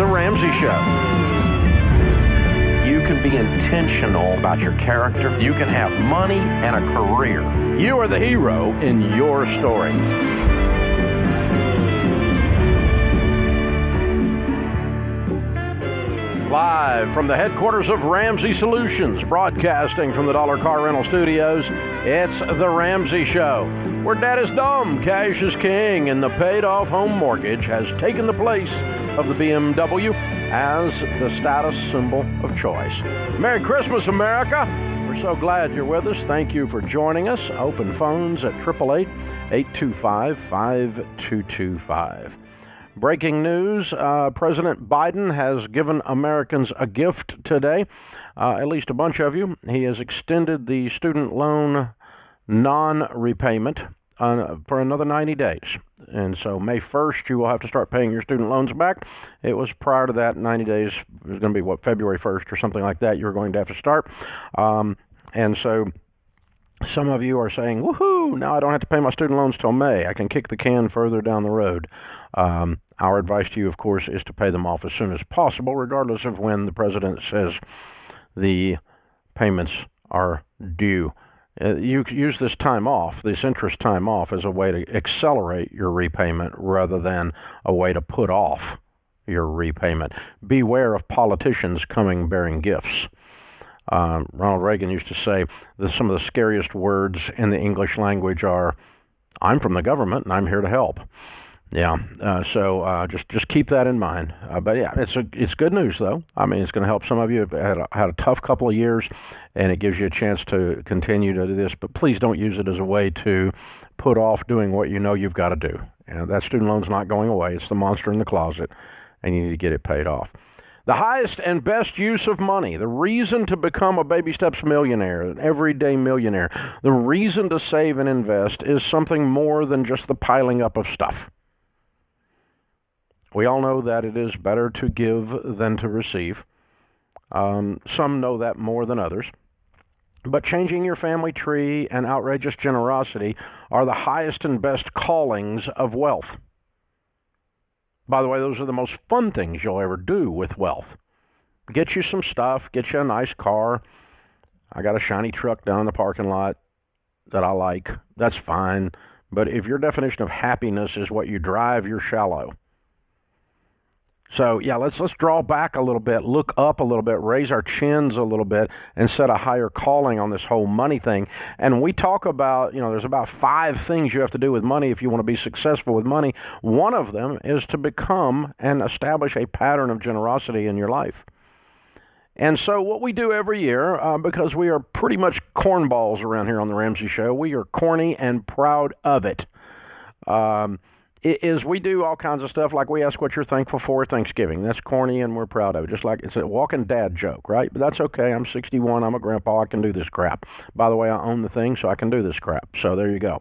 The Ramsey Show. You can be intentional about your character. You can have money and a career. You are the hero in your story. Live from the headquarters of Ramsey Solutions, broadcasting from the Dollar Car Rental Studios, it's The Ramsey Show, where debt is dumb, cash is king, and the paid-off home mortgage has taken the place of the BMW as the status symbol of choice. Merry Christmas, America! We're so glad you're with us. Thank you for joining us. Open phones at 888-825-5225. Breaking news, President Biden has given Americans a gift today, at least a bunch of you. He has extended the student loan non-repayment for another 90 days. And so May 1st, you will have to start paying your student loans back. It was prior to that, 90 days, it was going to be, February 1st or something like that, you were going to have to start. And so some of you are saying, woohoo, now I don't have to pay my student loans till May. I can kick the can further down the road. Our advice to you, of course, is to pay them off as soon as possible, regardless of when the president says the payments are due. You use this time off, this interest time off, as a way to accelerate your repayment rather than a way to put off your repayment. Beware of politicians coming bearing gifts. Ronald Reagan used to say that some of the scariest words in the English language are, I'm from the government and I'm here to help. Yeah, so just keep that in mind. But yeah, it's good news, though. I mean, it's going to help some of you who've had a tough couple of years, and it gives you a chance to continue to do this. But please don't use it as a way to put off doing what you know you've got to do. That student loan's not going away. It's the monster in the closet, and you need to get it paid off. The highest and best use of money, the reason to become a baby steps millionaire, an everyday millionaire, the reason to save and invest is something more than just the piling up of stuff. We all know that it is better to give than to receive. Some know that more than others. But changing your family tree and outrageous generosity are the highest and best callings of wealth. By the way, those are the most fun things you'll ever do with wealth. Get you some stuff, get you a nice car. I got a shiny truck down in the parking lot that I like. That's fine. But if your definition of happiness is what you drive, you're shallow. So, yeah, let's draw back a little bit, look up a little bit, raise our chins a little bit, and set a higher calling on this whole money thing. And we talk about, there's about 5 things you have to do with money if you want to be successful with money. One of them is to become and establish a pattern of generosity in your life. And so what we do every year, because we are pretty much cornballs around here on the Ramsey Show, we are corny and proud of it. Is we do all kinds of stuff, like we ask what you're thankful for Thanksgiving. That's corny and we're proud of it. Just like it's a walking dad joke, right? But that's okay. I'm 61. I'm a grandpa. I can do this crap. By the way, I own the thing, so I can do this crap. So there you go.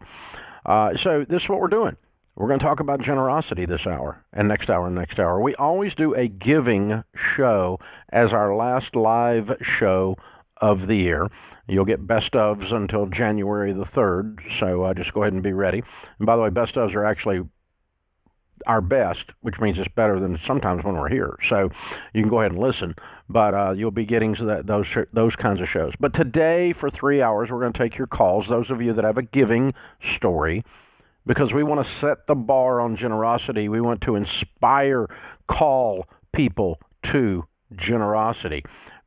So this is what we're doing. We're going to talk about generosity this hour and next hour and next hour. We always do a giving show as our last live show of the year. You'll get best ofs until January the 3rd, so just go ahead and be ready. And by the way, best ofs are actually our best, which means it's better than sometimes when we're here. So you can go ahead and listen, but you'll be getting to those kinds of shows. But today, for 3 hours, we're going to take your calls, those of you that have a giving story, because we want to set the bar on generosity. We want to inspire, call people to generosity.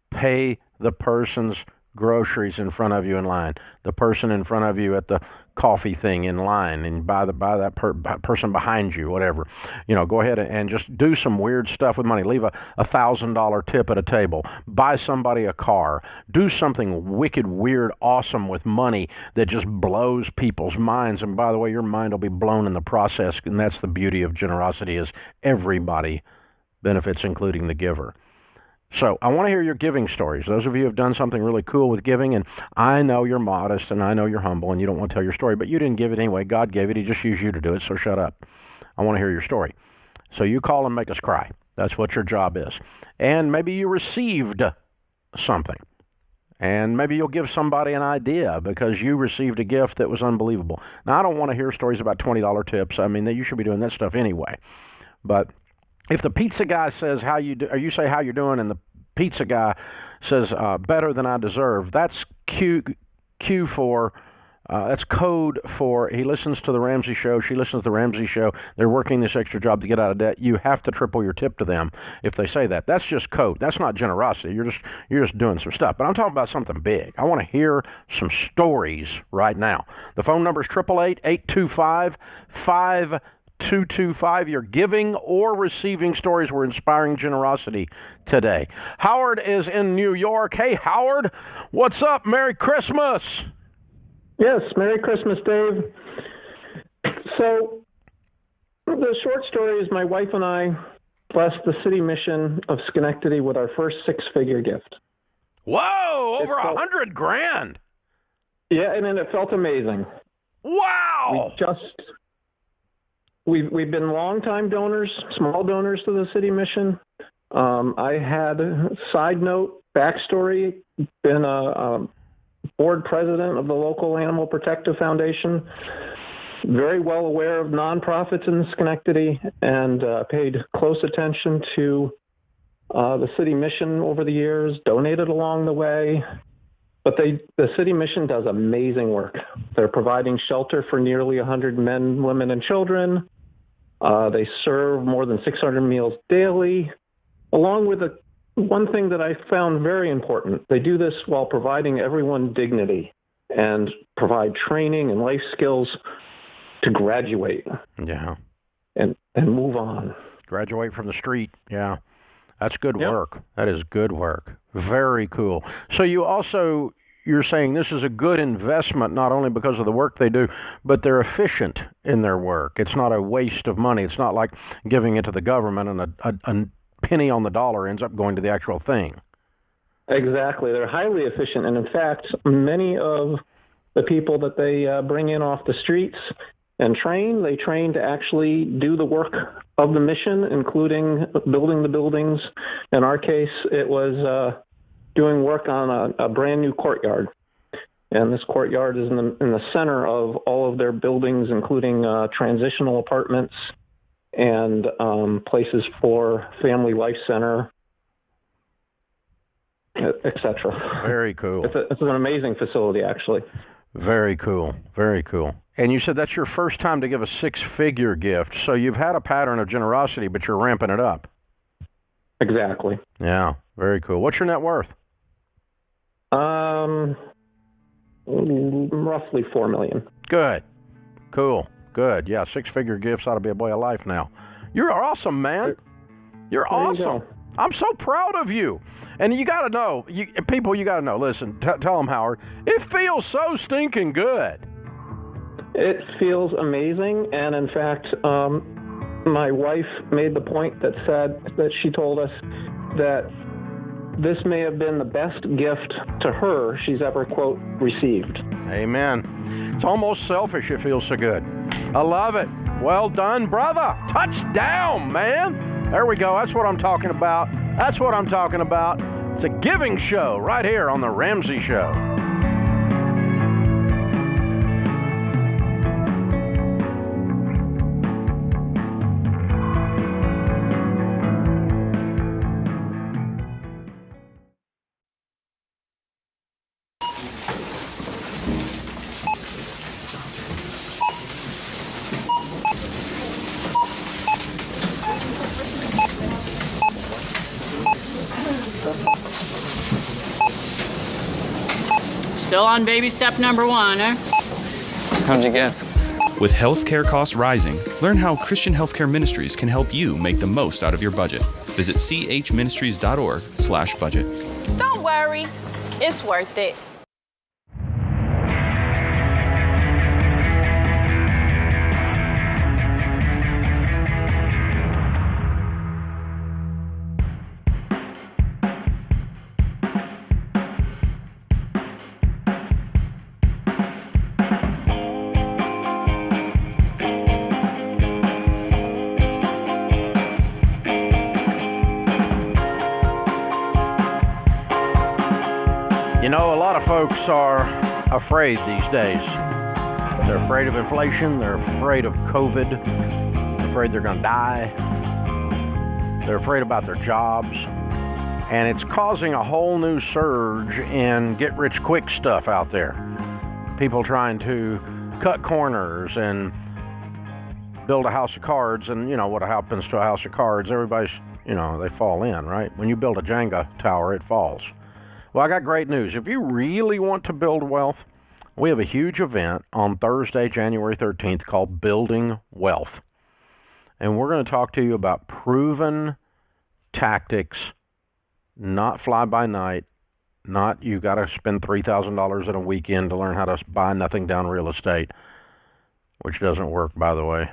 Pay the person's groceries in front of you in line, the person in front of you at the coffee thing in line, and buy that person behind you, whatever. Go ahead and just do some weird stuff with money. Leave a $1,000 tip at a table. Buy somebody a car. Do something wicked, weird, awesome with money that just blows people's minds. And by the way, your mind will be blown in the process, and that's the beauty of generosity, is everybody benefits, including the giver. So I want to hear your giving stories. Those of you who have done something really cool with giving, and I know you're modest and I know you're humble and you don't want to tell your story, but you didn't give it anyway. God gave it. He just used you to do it, so shut up. I want to hear your story. So you call and make us cry. That's what your job is. And maybe you received something. And maybe you'll give somebody an idea because you received a gift that was unbelievable. Now, I don't want to hear stories about $20 tips. I mean, you should be doing that stuff anyway. But if the pizza guy says how you do, or you say how you're doing, and the pizza guy says better than I deserve, that's cue for. That's code for he listens to the Ramsey Show, she listens to the Ramsey Show, they're working this extra job to get out of debt. You have to triple your tip to them if they say that. That's just code. That's not generosity. You're just doing some stuff. But I'm talking about something big. I want to hear some stories right now. The phone number is 888-825-5225. You're giving or receiving stories. We're inspiring generosity today. Howard is in New York. Hey, Howard, what's up? Merry Christmas. Yes, Merry Christmas, Dave. So, the short story is my wife and I blessed the city mission of Schenectady with our first six-figure gift. Whoa, over $100,000. Yeah, and then it felt amazing. Wow. We've been longtime donors, small donors to the city mission. I had, side note, backstory, been a board president of the local Animal Protective Foundation, very well aware of nonprofits in Schenectady, and paid close attention to the city mission over the years, donated along the way. But the city mission does amazing work. They're providing shelter for nearly 100 men, women, and children. They serve more than 600 meals daily, along with one thing that I found very important. They do this while providing everyone dignity and provide training and life skills to graduate. Yeah. And move on. Graduate from the street. Yeah. That's good work. That is good work. Very cool. So you're saying this is a good investment, not only because of the work they do, but they're efficient in their work. It's not a waste of money. It's not like giving it to the government and a penny on the dollar ends up going to the actual thing. Exactly. They're highly efficient. And in fact, many of the people that they bring in off the streets and they train to actually do the work of the mission, including building the buildings. In our case, it was doing work on a brand new courtyard. And this courtyard is in the center of all of their buildings, including transitional apartments and places for Family Life Center, etc. Very cool. It's an amazing facility, actually. Very cool. Very cool. And you said that's your first time to give a six-figure gift, so you've had a pattern of generosity, but you're ramping it up. Exactly. Yeah, very cool. What's your net worth? Roughly $4 million. Good. Cool. Good. Yeah, six-figure gifts ought to be a way of life now. You're awesome, man. You're awesome. I'm so proud of you. And you got to know, people, you got to know. Listen, tell them, Howard, it feels so stinking good. It feels amazing. And in fact, my wife made the point that she told us that this may have been the best gift to her she's ever, quote, received. Amen. It's almost selfish. It feels so good. I love it. Well done, brother. Touchdown, man. There we go. That's what I'm talking about. That's what I'm talking about. It's a giving show right here on The Ramsey Show. Still on baby step number 1, eh? How'd you guess? With healthcare costs rising, learn how Christian Healthcare Ministries can help you make the most out of your budget. Visit chministries.org/budget. Don't worry, it's worth it. You know, a lot of folks are afraid these days. They're afraid of inflation. They're afraid of COVID. They're afraid they're going to die. They're afraid about their jobs. And it's causing a whole new surge in get-rich-quick stuff out there. People trying to cut corners and build a house of cards. And you know what happens to a house of cards. Everybody's, they fall in, right? When you build a Jenga tower, it falls. Well, I got great news. If you really want to build wealth, we have a huge event on Thursday, January 13th called Building Wealth. And we're going to talk to you about proven tactics, not fly-by-night, not you got to spend $3,000 in a weekend to learn how to buy nothing down real estate, which doesn't work, by the way.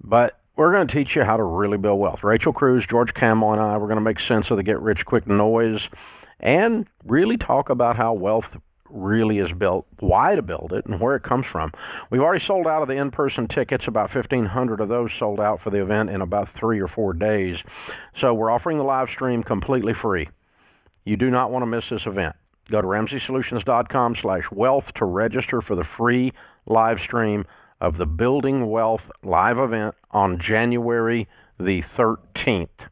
But we're going to teach you how to really build wealth. Rachel Cruz, George Camel, and I, we're going to make sense of the get-rich-quick noise and really talk about how wealth really is built, why to build it, and where it comes from. We've already sold out of the in-person tickets. About 1,500 of those sold out for the event in about 3 or 4 days. So we're offering the live stream completely free. You do not want to miss this event. Go to RamseySolutions.com/wealth to register for the free live stream of the Building Wealth live event on January the 13th.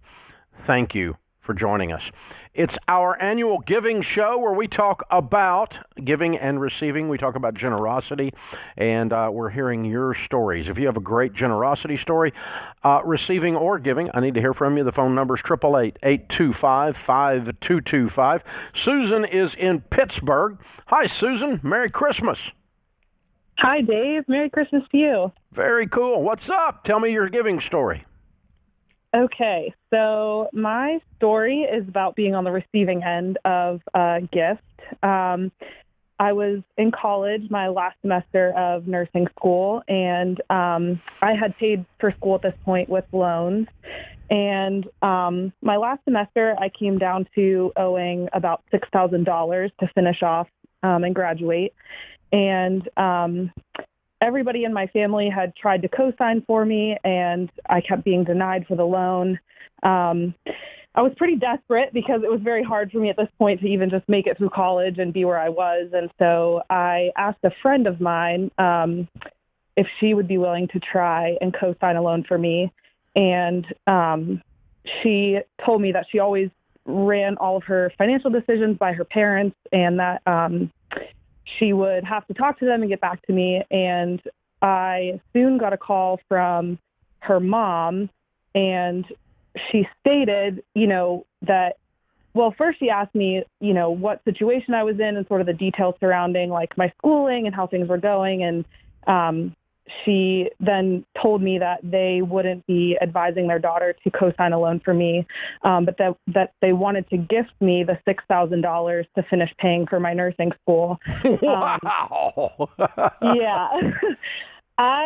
Thank you for joining us. It's our annual giving show where we talk about giving and receiving. We talk about generosity, and we're hearing your stories. If you have a great generosity story, receiving or giving, I need to hear from you. The phone number is 888-825-5225. Susan is in Pittsburgh. Hi, Susan. Merry Christmas. Hi, Dave. Merry Christmas to you. Very cool. What's up? Tell me your giving story. Okay, so my story is about being on the receiving end of a gift. I was in college, my last semester of nursing school, and I had paid for school at this point with loans. And my last semester, I came down to owing about $6,000 to finish off and graduate. And everybody in my family had tried to co-sign for me, and I kept being denied for the loan. I was pretty desperate because it was very hard for me at this point to even just make it through college and be where I was. And so I asked a friend of mine if she would be willing to try and co-sign a loan for me. And she told me that she always ran all of her financial decisions by her parents, and that she would have to talk to them and get back to me. And I soon got a call from her mom, and she stated, that, well, first she asked me, what situation I was in and sort of the details surrounding like my schooling and how things were going. And she then told me that they wouldn't be advising their daughter to co-sign a loan for me, but that they wanted to gift me the $6,000 to finish paying for my nursing school. Wow. Yeah.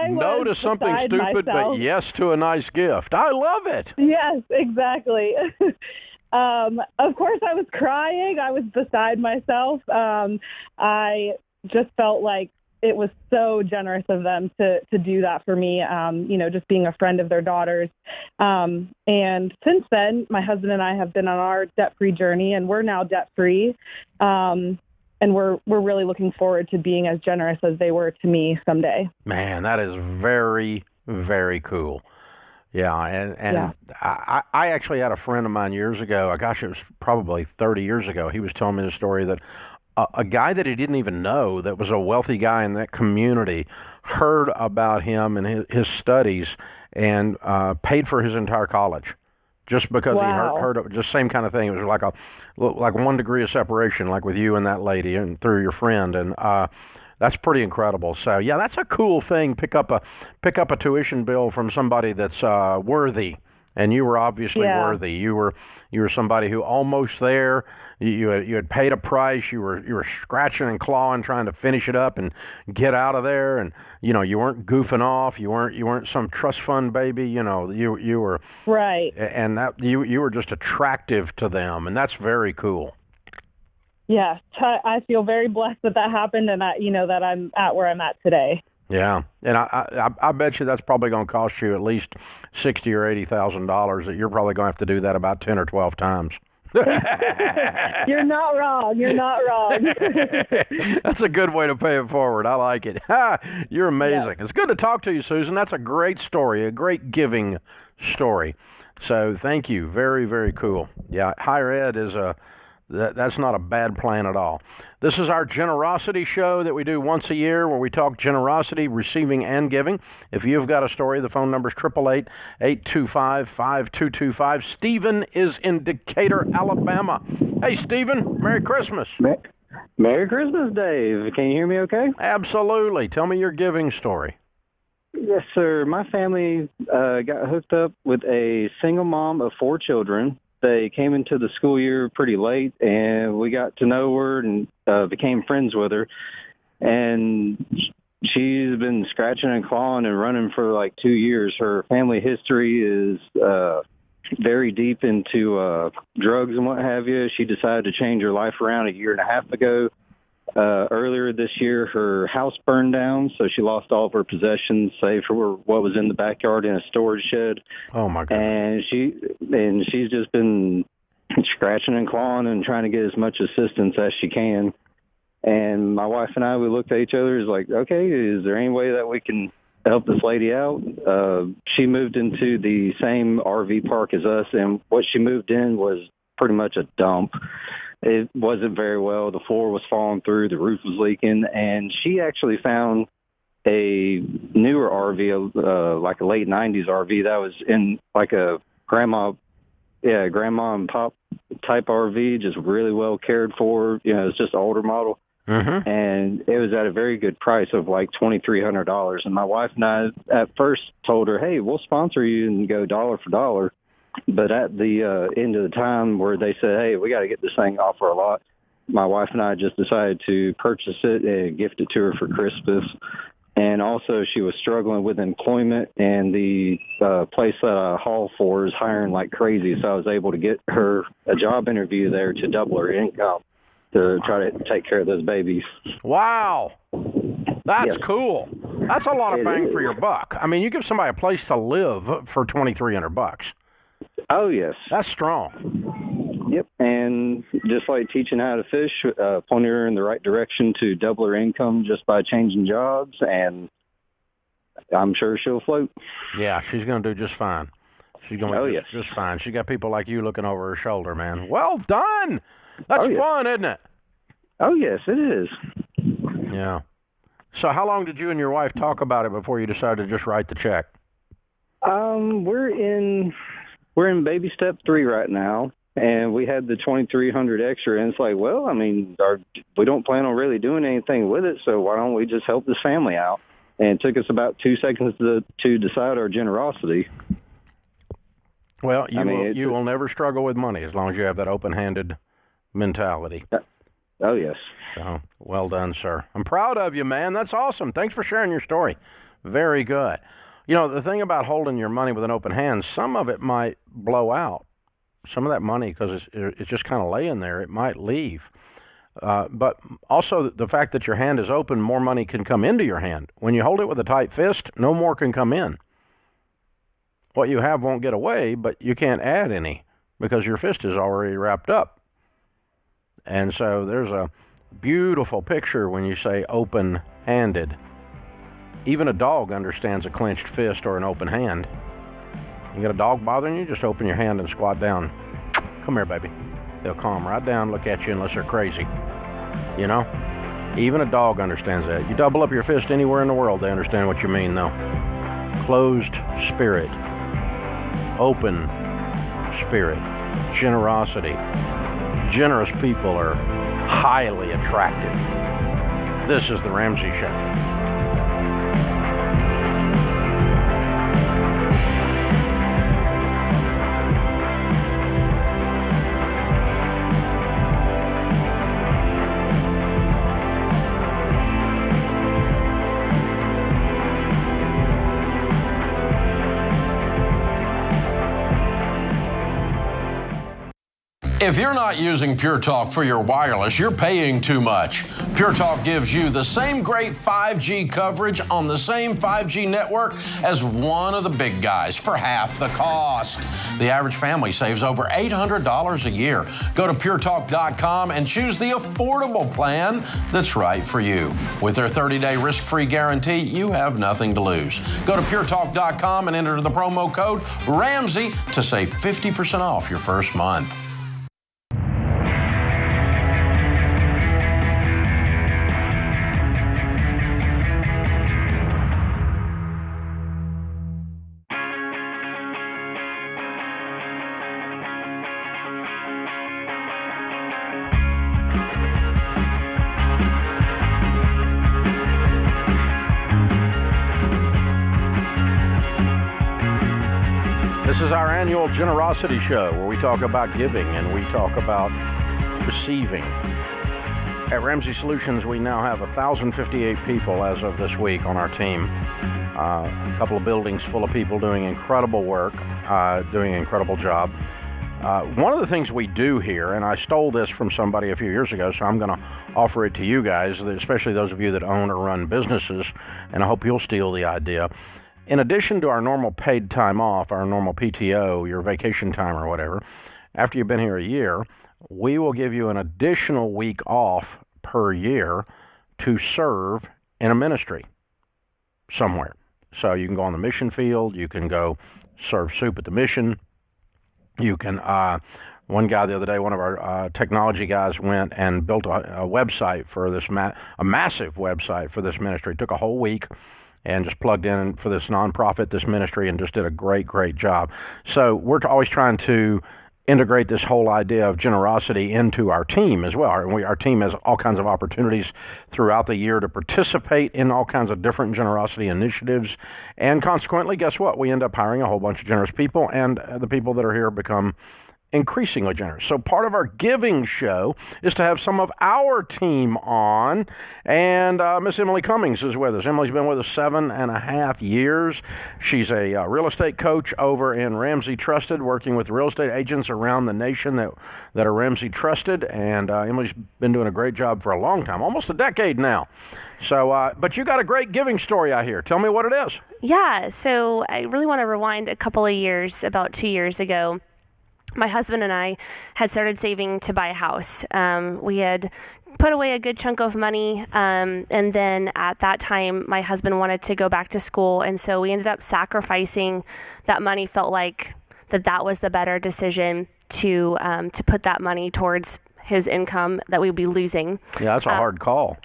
No to something stupid, but yes to a nice gift. I love it. Yes, exactly. Of course, I was crying. I was beside myself. I just felt like it was so generous of them to do that for me, just being a friend of their daughters. And since then, my husband and I have been on our debt-free journey, and we're now debt-free. And we're really looking forward to being as generous as they were to me someday. Man, that is very, very cool. Yeah, and I actually had a friend of mine years ago. It was probably 30 years ago. He was telling me the story that a guy that he didn't even know that was a wealthy guy in that community heard about him and his studies and paid for his entire college just because he heard of just same kind of thing. It was like 1 degree of separation, like with you and that lady and through your friend. And that's pretty incredible. So, yeah, that's a cool thing. Pick up a tuition bill from somebody that's worthy. And you were obviously worthy. You were somebody who almost there. You had paid a price. You were scratching and clawing, trying to finish it up and get out of there. And you weren't goofing off. You weren't some trust fund baby. You were right. And that you were just attractive to them, and that's very cool. Yes, I feel very blessed that happened, and that I'm at where I'm at today. Yeah, and I bet you that's probably going to cost you at least $60,000 or $80,000. That you're probably going to have to do that about 10 or 12 times. You're not wrong. You're not wrong. That's a good way to pay it forward. I like it. You're amazing. Yeah. It's good to talk to you, Susan. That's a great story, a great giving story. So thank you. Very, very cool. Yeah, higher ed is that's not a bad plan at all. This is our generosity show that we do once a year where we talk generosity, receiving, and giving. If you've got a story, the phone number is 888-825-5225. Stephen is in Decatur, Alabama. Hey, Stephen, Merry Christmas. Merry Christmas, Dave. Can you hear me okay? Absolutely. Tell me your giving story. Yes, sir. My family got hooked up with a single mom of 4 children. They came into the school year pretty late, and we got to know her and became friends with her. And she's been scratching and clawing and running for like 2 years. Her family history is very deep into drugs and what have you. She decided to change her life around a year and a half ago. Earlier this year, her house burned down, so she lost all of her possessions, save for what was in the backyard in a storage shed. Oh my God! And she's just been scratching and clawing and trying to get as much assistance as she can. And my wife and I, we looked at each other as like, okay, is there any way that we can help this lady out? She moved into the same RV park as us, and what she moved in was pretty much a dump. It wasn't very well. The floor was falling through. The roof was leaking. And she actually found a newer RV, like a late 90s RV that was in like a grandma and pop type RV, just really well cared for. You know, it's just an older model. Mm-hmm. And it was at a very good price of like $2,300. And my wife and I at first told her, hey, we'll sponsor you and go dollar for dollar. But at the end of the time where they said, hey, we got to get this thing off our lot, my wife and I just decided to purchase it and gift it to her for Christmas. And also she was struggling with employment, and the place that I haul for is hiring like crazy. So I was able to get her a job interview there to double her income to try to take care of those babies. Wow. That's Yes. cool. That's a lot of It bang is. for your buck. I mean, you give somebody a place to live for $2,300. Oh, yes. That's strong. Yep. And just like teaching how to fish, pointing her in the right direction to double her income just by changing jobs, and I'm sure she'll float. Yeah, she's going to do just fine. She's going to Oh, do yes. just fine. She got people like you looking over her shoulder, man. Well done. That's Oh, yes. fun, isn't it? Oh, yes, it is. Yeah. So how long did you and your wife talk about it before you decided to just write the check? We're in baby step 3 right now, and we had the $2,300 extra, and it's like, well, I mean, we don't plan on really doing anything with it, so why don't we just help this family out? And it took us about 2 seconds to decide our generosity. Well, you you will never struggle with money as long as you have that open-handed mentality. Oh, yes. So, well done, sir. I'm proud of you, man. That's awesome. Thanks for sharing your story. Very good. You know, the thing about holding your money with an open hand, some of it might blow out. Some of that money, because it's just kind of laying there, it might leave. But also the fact that your hand is open, more money can come into your hand. When you hold it with a tight fist, no more can come in. What you have won't get away, but you can't add any because your fist is already wrapped up. And so there's a beautiful picture when you say open-handed. Even a dog understands a clenched fist or an open hand. You got a dog bothering you, just open your hand and squat down. Come here, baby. They'll calm right down, look at you unless they're crazy. You know? Even a dog understands that. You double up your fist anywhere in the world, they understand what you mean, though. Closed spirit. Open spirit. Generosity. Generous people are highly attractive. This is The Ramsey Show. If you're not using Pure Talk for your wireless, you're paying too much. Pure Talk gives you the same great 5G coverage on the same 5G network as one of the big guys for half the cost. The average family saves over $800 a year. Go to puretalk.com and choose the affordable plan that's right for you. With their 30-day risk-free guarantee, you have nothing to lose. Go to puretalk.com and enter the promo code Ramsey to save 50% off your first month. This is our annual generosity show where we talk about giving and we talk about receiving. At Ramsey Solutions, we now have 1,058 people as of this week on our team. A couple of buildings full of people doing incredible work, doing an incredible job. One of the things we do here, and I stole this from somebody a few years ago, so I'm going to offer it to you guys, especially those of you that own or run businesses, and I hope you'll steal the idea. In addition to our normal paid time off, our normal PTO, your vacation time or whatever, after you've been here a year, we will give you an additional week off per year to serve in a ministry somewhere. So you can go on the mission field, you can go serve soup at the mission, you can, one guy the other day, one of our technology guys went and built a website for this, a massive website for this ministry. It took a whole week and just plugged in for this nonprofit, this ministry, and just did a great, great job. So we're always trying to integrate this whole idea of generosity into our team as well. And our team has all kinds of opportunities throughout the year to participate in all kinds of different generosity initiatives. And consequently, guess what? We end up hiring a whole bunch of generous people, and the people that are here become increasingly generous. So part of our giving show is to have some of our team on, and Miss Emily Cummings is with us. Emily's been with us 7.5 years. She's a real estate coach over in Ramsey Trusted, working with real estate agents around the nation that are Ramsey Trusted, and Emily's been doing a great job for a long time, almost a decade now. So, but you got a great giving story out here. Tell me what it is. Yeah, so I really want to rewind a couple of years, about 2 years ago. My husband and I had started saving to buy a house. We had put away a good chunk of money, and then at that time, my husband wanted to go back to school, and so we ended up sacrificing that money. Felt like that was the better decision to put that money towards his income that we would be losing. Yeah, that's a hard call.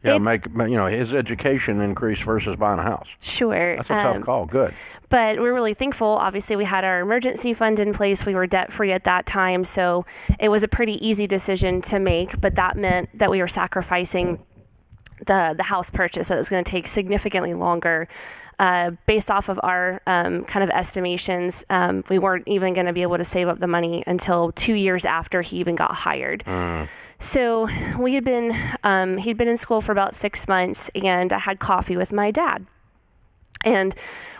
Yeah, make his education increase versus buying a house. Sure. That's a tough call. Good. But we're really thankful. Obviously, we had our emergency fund in place. We were debt-free at that time, so it was a pretty easy decision to make, but that meant that we were sacrificing the house purchase, that it was going to take significantly longer. Based off of our kind of estimations, we weren't even going to be able to save up the money until 2 years after he even got hired. So we had been, he'd been in school for about 6 months, and I had coffee with my dad. And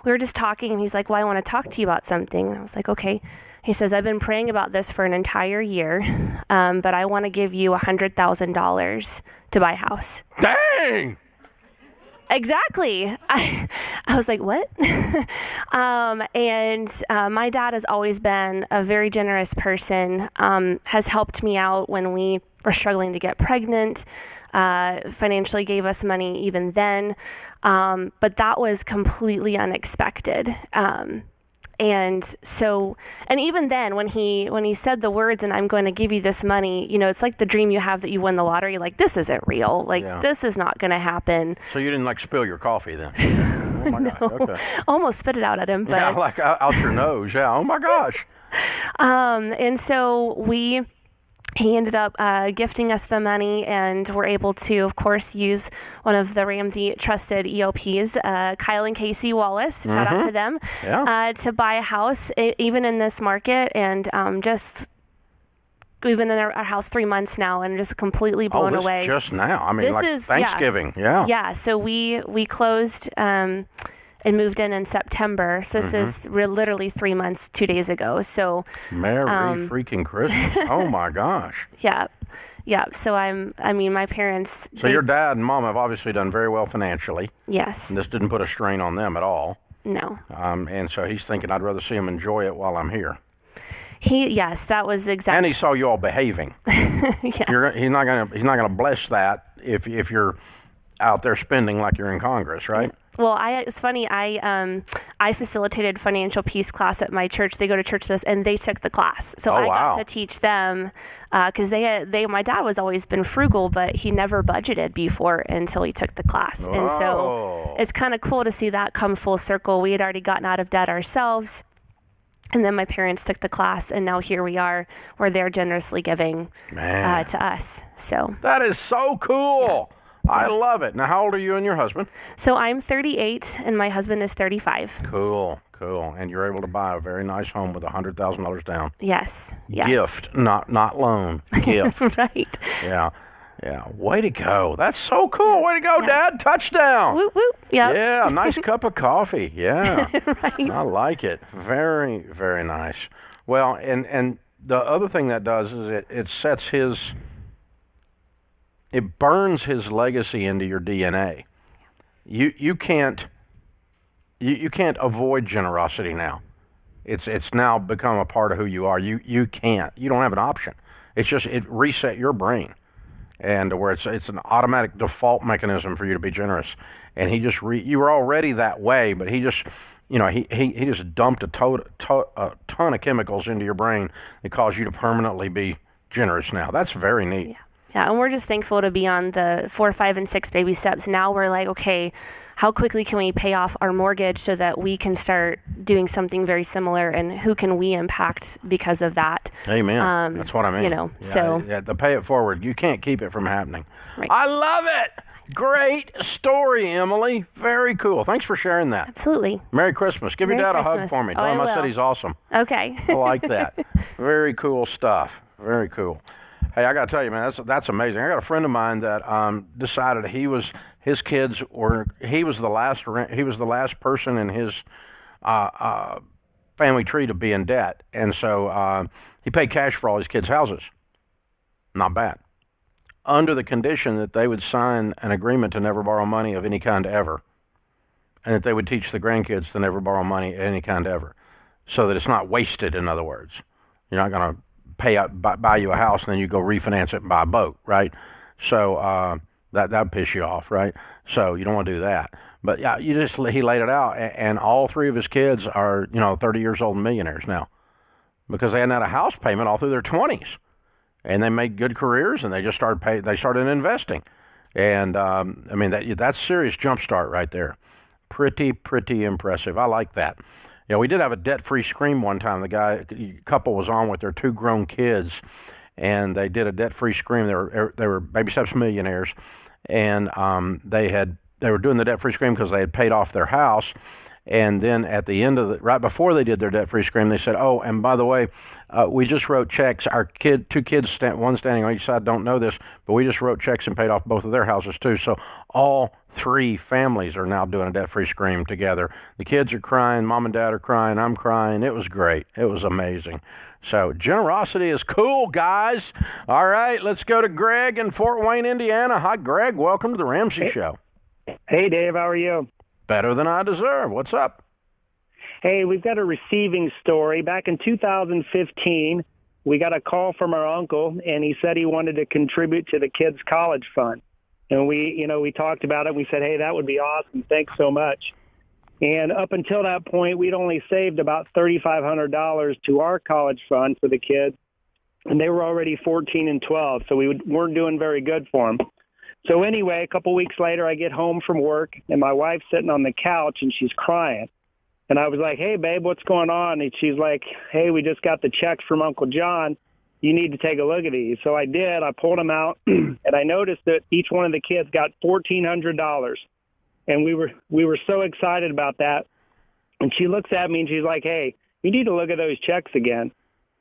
we were just talking, and he's like, well, I want to talk to you about something. And I was like, okay. He says, I've been praying about this for an entire year, but I want to give you $100,000 to buy a house. Dang! Exactly. I was like, what? And my dad has always been a very generous person, has helped me out when we were struggling to get pregnant, financially gave us money even then. But that was completely unexpected. And so, and even then, when he said the words, and I'm going to give you this money, it's like the dream you have that you win the lottery. Like, this isn't real. Like, This is not going to happen. So you didn't spill your coffee then? Oh my gosh. Okay. Almost spit it out at him. But Yeah, out your nose. Yeah. Oh my gosh. And so he ended up gifting us the money, and we're able to, of course, use one of the Ramsey Trusted EOPs, Kyle and Casey Wallace, shout out to them, to buy a house, even in this market. And we've been in our house 3 months now, and just completely blown away. Just now. I mean, this is Thanksgiving. Yeah. So we closed and moved in September. So this is literally 3 months, 2 days ago. So Merry freaking Christmas. Oh my gosh. yeah. Yeah. So my parents. So your dad and mom have obviously done very well financially. Yes. And this didn't put a strain on them at all. No. And so he's thinking, I'd rather see him enjoy it while I'm here. Yes, that was exactly. And he saw you all behaving. Yes. He's not gonna bless that if you're out there spending like you're in Congress, right? Well, it's funny. I facilitated financial peace class at my church. They go to church with us, and they took the class. So I got to teach them because my dad was always been frugal, but he never budgeted before until he took the class. Whoa. And so it's kind of cool to see that come full circle. We had already gotten out of debt ourselves. And then my parents took the class, and now here we are, where they're generously giving to us. So that is so cool. Yeah. I love it. Now, how old are you and your husband? So I'm 38, and my husband is 35. Cool. And you're able to buy a very nice home with $100,000 down. Yes. Gift, not loan. Gift. Right. Yeah. Way to go. That's so cool. Way to go, Dad. Touchdown. Whoop, whoop. Yep. Yeah, nice cup of coffee. Yeah. Right. I like it. Very, very nice. Well, and the other thing that does is it sets it burns his legacy into your DNA. You can't avoid generosity now. It's now become a part of who you are. You can't. You don't have an option. It's just it reset your brain, and where it's an automatic default mechanism for you to be generous. And he just you were already that way, but he just he just dumped a ton of chemicals into your brain that cause you to permanently be generous now. That's very neat. Yeah. Yeah, and we're just thankful to be on the 4, 5, and 6 baby steps. Now we're like, okay, how quickly can we pay off our mortgage so that we can start doing something very similar, and who can we impact because of that? Amen. That's what I mean. The pay it forward. You can't keep it from happening. Right. I love it. Great story, Emily. Very cool. Thanks for sharing that. Absolutely. Merry Christmas. Give your dad a hug for me. Tell him I said he's awesome. Okay. I like that. Very cool stuff. Very cool. Hey, I got to tell you, man, that's amazing. I got a friend of mine that decided he was the last person in his family tree to be in debt, and so he paid cash for all his kids' houses. Not bad. Under the condition that they would sign an agreement to never borrow money of any kind ever, and that they would teach the grandkids to never borrow money of any kind ever, so that it's not wasted. In other words, you're not going to buy you a house and then you go refinance it and buy a boat, right? So that'd piss you off, right? So you don't want to do that. But yeah, he laid it out, and all 3 of his kids are 30 years old and millionaires now, because they hadn't had a house payment all through their 20s, and they made good careers, and they just started investing, and that's serious jumpstart right there. Pretty impressive. I like that. Yeah, we did have a debt-free scream one time. The couple was on with their 2 grown kids, and they did a debt-free scream. They were Baby Steps millionaires, and they were doing the debt-free scream because they had paid off their house. And then at the end of right before they did their debt-free scream, they said, "Oh, and by the way, we just wrote checks. Our 2 kids, one standing on each side, don't know this, but we just wrote checks and paid off both of their houses too. So all 3 families are now doing a debt-free scream together. The kids are crying, mom and dad are crying, I'm crying. It was great. It was amazing. So generosity is cool, guys. All right, let's go to Greg in Fort Wayne, Indiana. Hi, Greg. Welcome to the Ramsey Show. Hey, Dave. How are you? Better than I deserve. What's up? Hey, we've got a receiving story. Back in 2015, we got a call from our uncle, and he said he wanted to contribute to the kids' college fund. And we talked about it. We said, hey, that would be awesome. Thanks so much. And up until that point, we'd only saved about $3,500 to our college fund for the kids, and they were already 14 and 12, so we weren't doing very good for them. So anyway, a couple weeks later, I get home from work, and my wife's sitting on the couch, and she's crying. And I was like, hey, babe, what's going on? And she's like, hey, we just got the checks from Uncle John. You need to take a look at these. So I did. I pulled them out, and I noticed that each one of the kids got $1,400. And we were so excited about that. And she looks at me, and she's like, hey, you need to look at those checks again.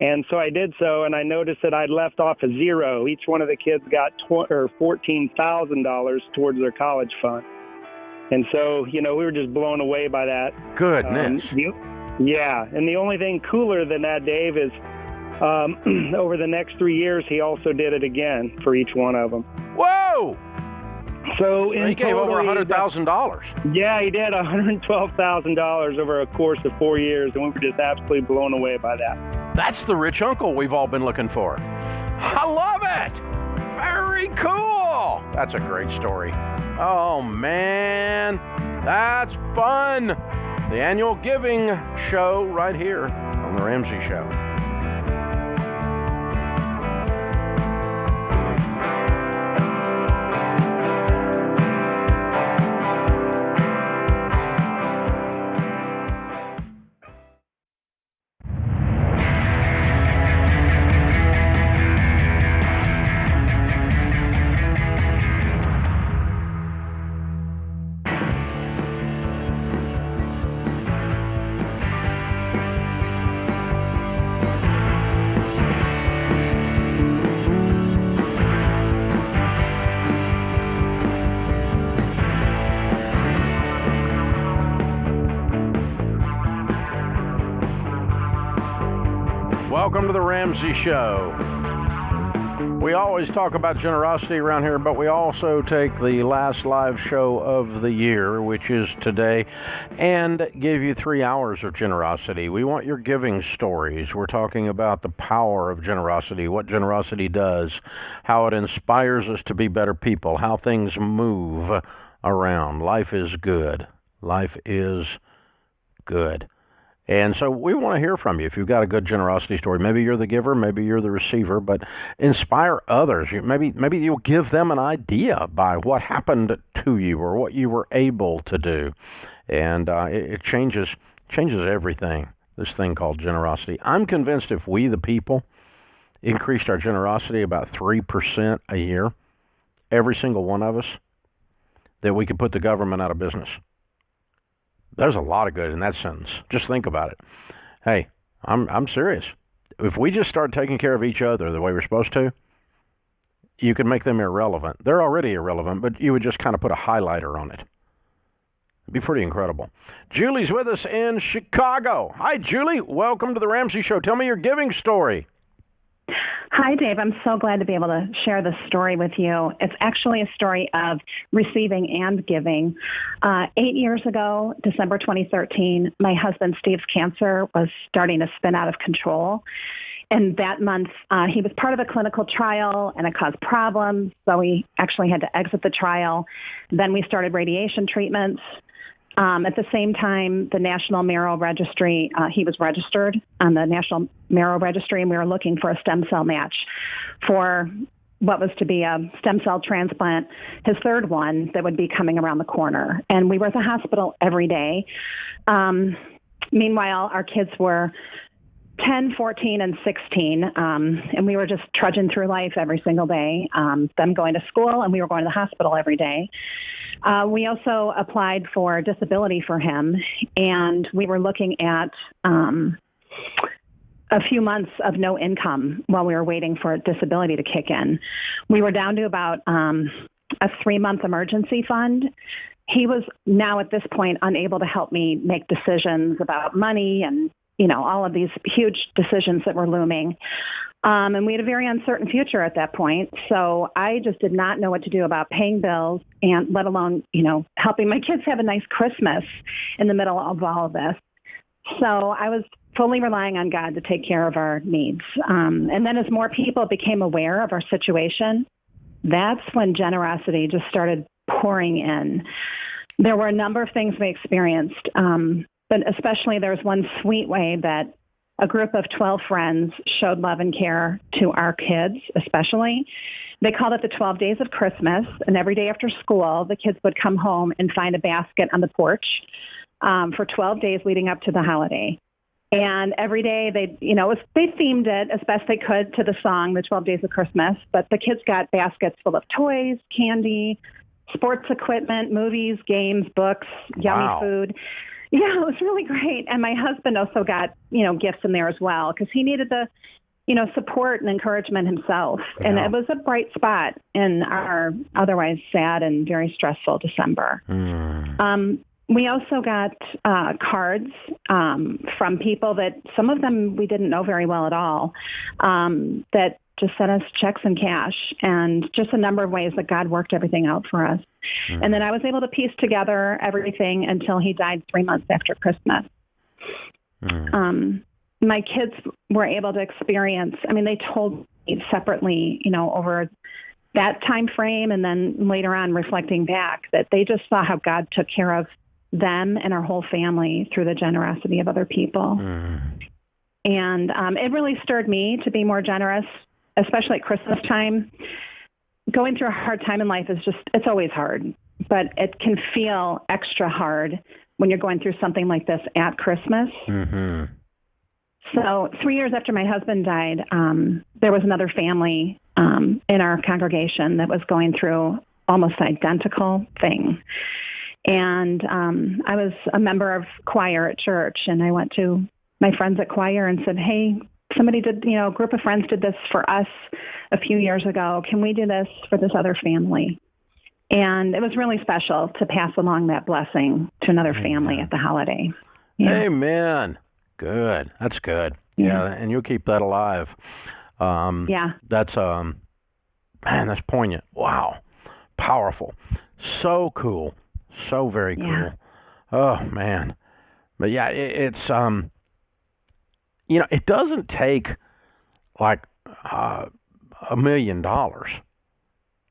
And so I did so, and I noticed that I'd left off a zero. Each one of the kids got $14,000 towards their college fund. And so, we were just blown away by that. Goodness. Yeah, and the only thing cooler than that, Dave, is over the next 3 years, he also did it again for each one of them. Whoa! So he gave over $100,000. Yeah, he did $112,000 over a course of 4 years, and we were just absolutely blown away by that. That's the rich uncle we've all been looking for. I love it. Very cool. That's a great story. Oh, man. That's fun. The annual giving show right here on The Ramsey Show. Welcome to the Ramsey Show. We always talk about generosity around here, but we also take the last live show of the year, which is today, and give you 3 hours of generosity. We want your giving stories. We're talking about the power of generosity, what generosity does, how it inspires us to be better people, how things move around. Life is good. Life is good. And so we want to hear from you. If you've got a good generosity story, maybe you're the giver, maybe you're the receiver, but inspire others. Maybe you'll give them an idea by what happened to you or what you were able to do. And it changes everything, this thing called generosity. I'm convinced if we, the people, increased our generosity about 3% a year, every single one of us, that we could put the government out of business. There's a lot of good in that sentence. Just think about it. Hey, I'm serious. If we just start taking care of each other the way we're supposed to, you can make them irrelevant. They're already irrelevant, but you would just kind of put a highlighter on it. It'd be pretty incredible. Julie's with us in Chicago. Hi, Julie. Welcome to the Ramsey Show. Tell me your giving story. Hi, Dave. I'm so glad to be able to share this story with you. It's actually a story of receiving and giving. 8 years ago, December 2013, my husband Steve's cancer was starting to spin out of control. And that month, he was part of a clinical trial, and it caused problems. So we actually had to exit the trial. Then we started radiation treatments. At the same time, the National Marrow Registry, he was registered on the National Marrow Registry, and we were looking for a stem cell match for what was to be a stem cell transplant, his third one that would be coming around the corner. And we were at the hospital every day. Meanwhile, our kids were 10, 14, and 16, and we were just trudging through life every single day, them going to school, and we were going to the hospital every day. We also applied for disability for him, and we were looking at a few months of no income while we were waiting for disability to kick in. We were down to about a 3-month emergency fund. He was now at this point unable to help me make decisions about money and, all of these huge decisions that were looming. And we had a very uncertain future at that point. So I just did not know what to do about paying bills and let alone, helping my kids have a nice Christmas in the middle of all of this. So I was fully relying on God to take care of our needs. And then as more people became aware of our situation, that's when generosity just started pouring in. There were a number of things we experienced, but especially there was one sweet way that a group of 12 friends showed love and care to our kids, especially. They called it the 12 Days of Christmas, and every day after school, the kids would come home and find a basket on the porch for 12 days leading up to the holiday. And every day they themed it as best they could to the song, The 12 Days of Christmas, but the kids got baskets full of toys, candy, sports equipment, movies, games, books, yummy food. Yeah, it was really great. And my husband also got, gifts in there as well because he needed the support and encouragement himself. And it was a bright spot in our otherwise sad and very stressful December. We also got cards from people that some of them we didn't know very well at all, that just sent us checks and cash, and just a number of ways that God worked everything out for us. And then I was able to piece together everything until he died 3 months after Christmas. My kids were able to experience, they told me separately, over that time frame, and then later on reflecting back, that they just saw how God took care of them and our whole family through the generosity of other people. And it really stirred me to be more generous, especially at Christmas time. Going through a hard time in life it's always hard, but it can feel extra hard when you're going through something like this at Christmas. So 3 years after my husband died, there was another family in our congregation that was going through almost identical thing. And I was a member of choir at church, and I went to my friends at choir and said, hey, somebody did, a group of friends did this for us a few years ago. Can we do this for this other family? And it was really special to pass along that blessing to another family at the holiday. Amen. Good. That's good. Yeah. And you'll keep that alive. That's, man, that's poignant. Wow. Powerful. So cool. So very cool. Oh, man. But yeah, it's, it doesn't take like $1 million.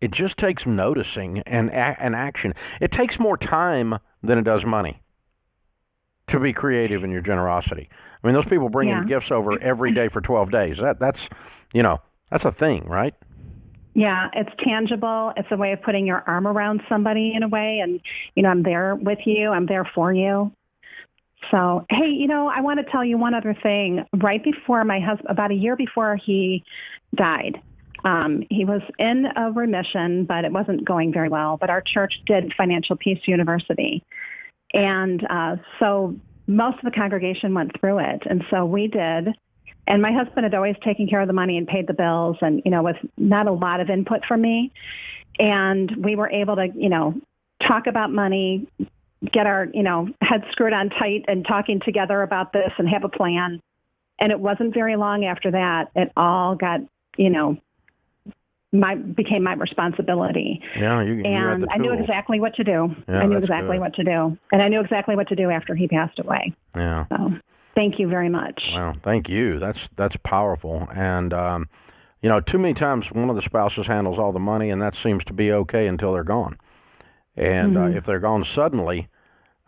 It just takes noticing and action. It takes more time than it does money to be creative in your generosity. Those people bring in gifts over every day for 12 days. That's a thing, right? Yeah, it's tangible. It's a way of putting your arm around somebody in a way. And, I'm there with you. I'm there for you. So, hey, I want to tell you one other thing. Right before my husband, about a year before he died, he was in a remission, but it wasn't going very well. But our church did Financial Peace University. And so most of the congregation went through it. And so we did. And my husband had always taken care of the money and paid the bills, and, with not a lot of input from me. And we were able to, talk about money, get our, heads screwed on tight and talking together about this and have a plan. And it wasn't very long after that, it all got, became my responsibility. Yeah, you had the tools. I knew exactly what to do. Yeah, I knew exactly what to do. And I knew exactly what to do after he passed away. Yeah. So thank you very much. Well, thank you. That's powerful. And, too many times one of the spouses handles all the money, and that seems to be okay until they're gone. And if they're gone suddenly,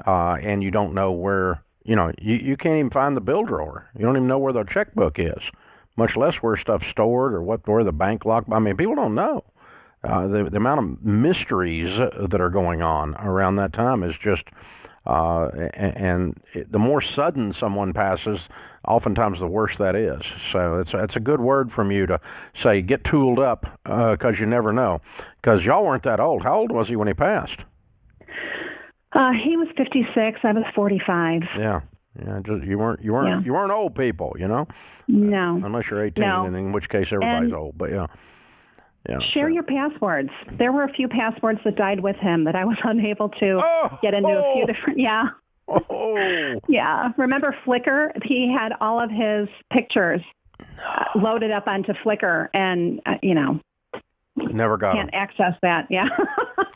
and you don't know where, you can't even find the bill drawer. You don't even know where the checkbook is, much less where stuff's stored or where the bank locked. People don't know. The amount of mysteries that are going on around that time is just, the more sudden someone passes, oftentimes the worse that is. So it's a good word from you to say, get tooled up, because you never know. Because y'all weren't that old. How old was he when he passed? He was 56. I was 45. Yeah. You weren't old people, No. Unless you're 18, No. and in which case everybody's old. But yeah. Share your passwords. There were a few passwords that died with him that I was unable to get into a few different. Yeah. Yeah. Remember Flickr? He had all of his pictures loaded up onto Flickr, and never got can't access that. Yeah.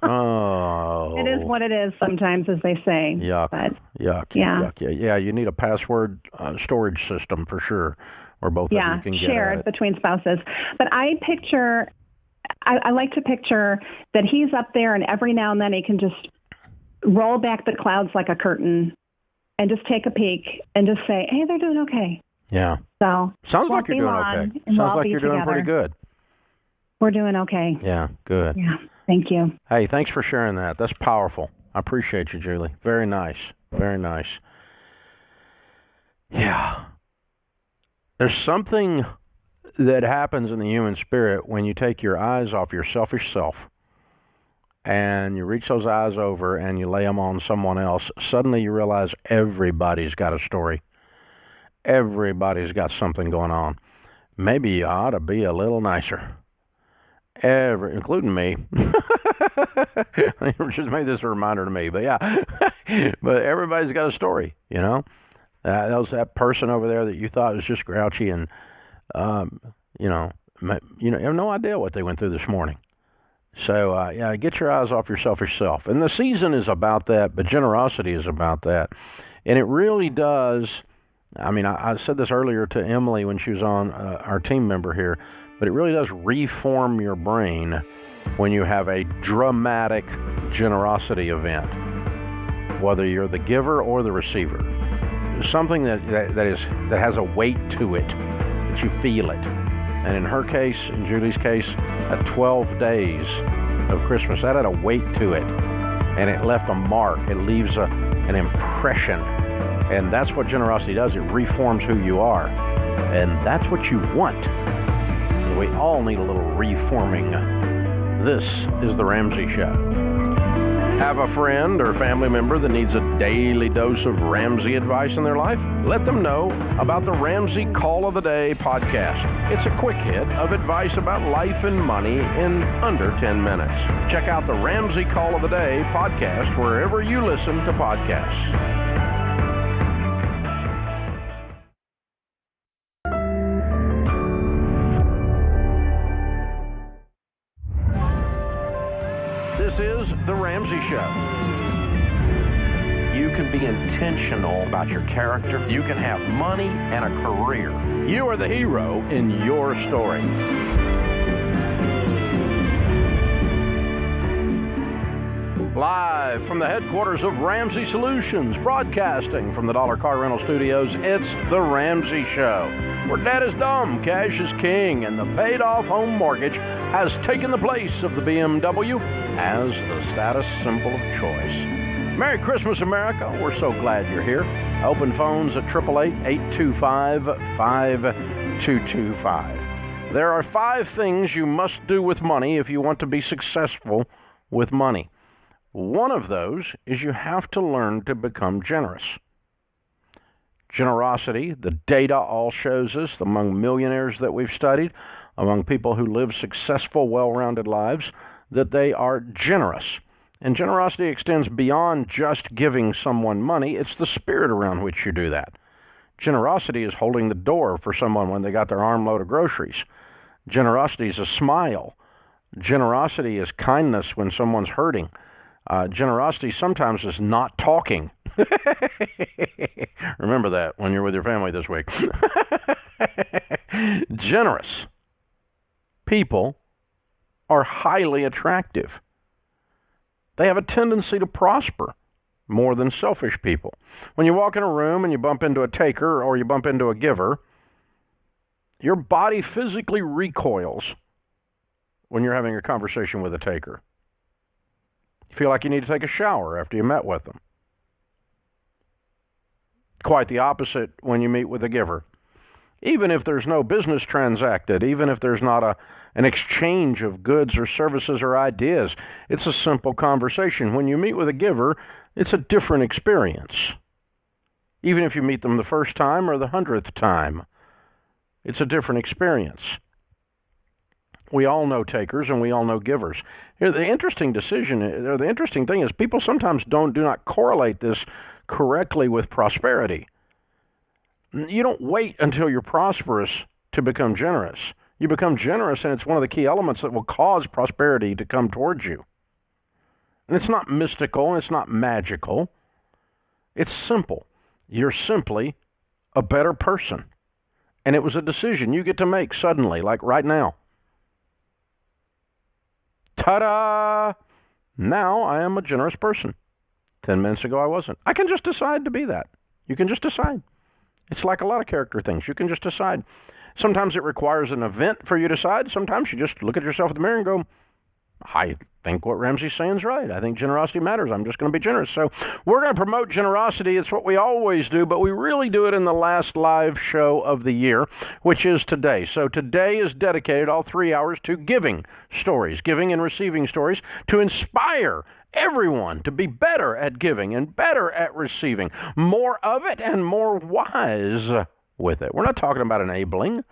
It is what it is sometimes, as they say. Yuck. But, yuck. Yeah. You need a password storage system for sure, where both of you can get shared at it. between spouses. But I like to picture that he's up there, and every now and then he can just roll back the clouds like a curtain and just take a peek and just say, hey, they're doing okay. Yeah. So sounds like you're doing okay. Sounds like you're doing pretty good. We're doing okay. Yeah, good. Yeah, thank you. Hey, thanks for sharing that. That's powerful. I appreciate you, Julie. Very nice. Very nice. Yeah. There's something that happens in the human spirit when you take your eyes off your selfish self and you reach those eyes over and you lay them on someone else. Suddenly you realize everybody's got a story. Everybody's got something going on. maybe you ought to be a little nicer. Including me. Just made this a reminder to me, but yeah. But everybody's got a story, you know. That was that person over there that you thought was just grouchy, and you have no idea what they went through this morning. So get your eyes off your selfish self. And the season is about that, but generosity is about that, and it really does. I mean, I said this earlier to Emily when she was on, our team member here. But it really does reform your brain when you have a dramatic generosity event, whether you're the giver or the receiver. Something that has a weight to it, that you feel it. And in her case, in Julie's case, at 12 days of Christmas, that had a weight to it, and it left a mark. It leaves an impression, and that's what generosity does. It reforms who you are, and that's what you want. We all need a little reforming. This is The Ramsey Show. Have a friend or family member that needs a daily dose of Ramsey advice in their life? Let them know about the Ramsey Call of the Day podcast. It's a quick hit of advice about life and money in under 10 minutes. Check out the Ramsey Call of the Day podcast wherever you listen to podcasts. This is The Ramsey Show. You can be intentional about your character. You can have money and a career. You are the hero in your story. Live from the headquarters of Ramsey Solutions, broadcasting from the Dollar Car Rental Studios, it's The Ramsey Show, where debt is dumb, cash is king, and the paid-off home mortgage has taken the place of the BMW as the status symbol of choice. Merry Christmas, America. We're so glad you're here. Open phones at 888-825-5225. There are 5 things you must do with money if you want to be successful with money. One of those is you have to learn to become generous. Generosity, the data all shows us among millionaires that we've studied, among people who live successful, well-rounded lives, that they are generous. And generosity extends beyond just giving someone money. It's the spirit around which you do that. Generosity is holding the door for someone when they got their armload of groceries. Generosity is a smile. Generosity is kindness when someone's hurting. Generosity sometimes is not talking. Remember that when you're with your family this week. Generous people are highly attractive. They have a tendency to prosper more than selfish people. When you walk in a room and you bump into a taker or you bump into a giver, your body physically recoils when you're having a conversation with a taker. You feel like you need to take a shower after you met with them. Quite the opposite when you meet with a giver. Even if there's no business transacted, even if there's not an exchange of goods or services or ideas, it's a simple conversation. When you meet with a giver, it's a different experience. Even if you meet them the first time or the 100th time, it's a different experience. We all know takers and we all know givers. Here, the interesting thing is people sometimes do not correlate this correctly with prosperity. You don't wait until you're prosperous to become generous. You become generous, and it's one of the key elements that will cause prosperity to come towards you. And it's not mystical, and it's not magical. It's simple. You're simply a better person. And it was a decision you get to make suddenly, like right now. Ta-da! Now I am a generous person. 10 minutes ago I wasn't. I can just decide to be that. You can just decide. It's like a lot of character things. You can just decide. Sometimes it requires an event for you to decide. Sometimes you just look at yourself in the mirror and go, I think what Ramsey's saying is right. I think generosity matters. I'm just going to be generous. So we're going to promote generosity. It's what we always do, but we really do it in the last live show of the year, which is today. So today is dedicated all 3 hours to giving stories, giving and receiving stories, to inspire everyone to be better at giving and better at receiving, more of it and more wise with it. We're not talking about enabling.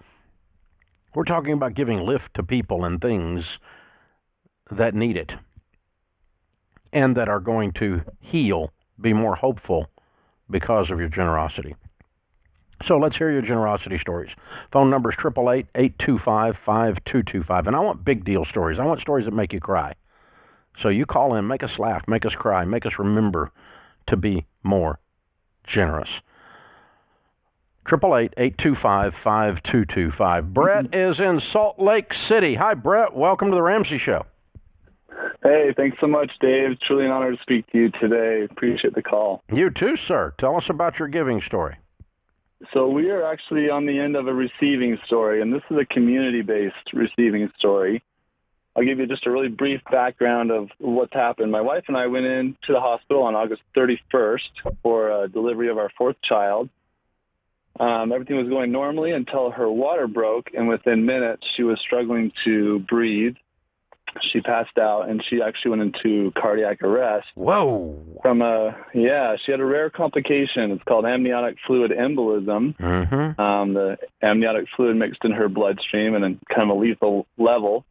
We're talking about giving lift to people and things that need it and that are going to heal, be more hopeful because of your generosity. So let's hear your generosity stories. Phone number is 888-825-5225. And I want big deal stories. I want stories that make you cry. So you call in, make us laugh, make us cry, make us remember to be more generous. 888-825-5225. Brett is in Salt Lake City. Hi, Brett. Welcome to the Ramsey Show. Hey, thanks so much, Dave. It's truly an honor to speak to you today. Appreciate the call. You too, sir. Tell us about your giving story. So we are actually on the end of a receiving story, and this is a community-based receiving story. I'll give you just a really brief background of what's happened. My wife and I went into the hospital on August 31st for a delivery of our fourth child. Everything was going normally until her water broke, and within minutes she was struggling to breathe. She passed out, and she actually went into cardiac arrest. Whoa! She had a rare complication. It's called amniotic fluid embolism. Mm-hmm. The amniotic fluid mixed in her bloodstream and in kind of a lethal level.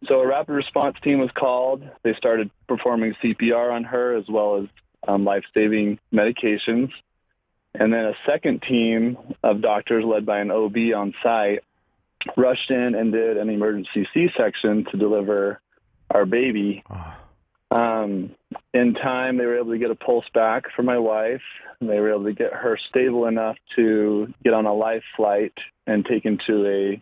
So a rapid response team was called. They started performing CPR on her as well as life-saving medications. And then a second team of doctors led by an OB on site rushed in and did an emergency C-section to deliver our baby. In time, they were able to get a pulse back for my wife. And they were able to get her stable enough to get on a life flight and taken to a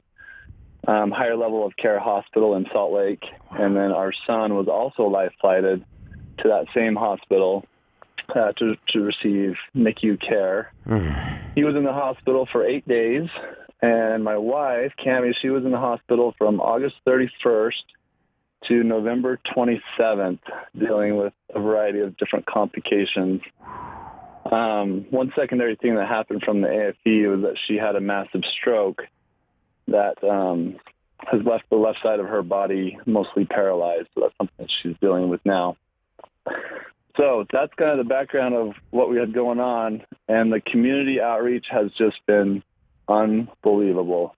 higher level of care hospital in Salt Lake. And then our son was also life flighted to that same hospital to receive NICU care. He was in the hospital for 8 days. And my wife, Cammie, she was in the hospital from August 31st to November 27th, dealing with a variety of different complications. One secondary thing that happened from the AFE was that she had a massive stroke that has left the left side of her body mostly paralyzed. So that's something that she's dealing with now. So that's kind of the background of what we had going on. And the community outreach has just been unbelievable.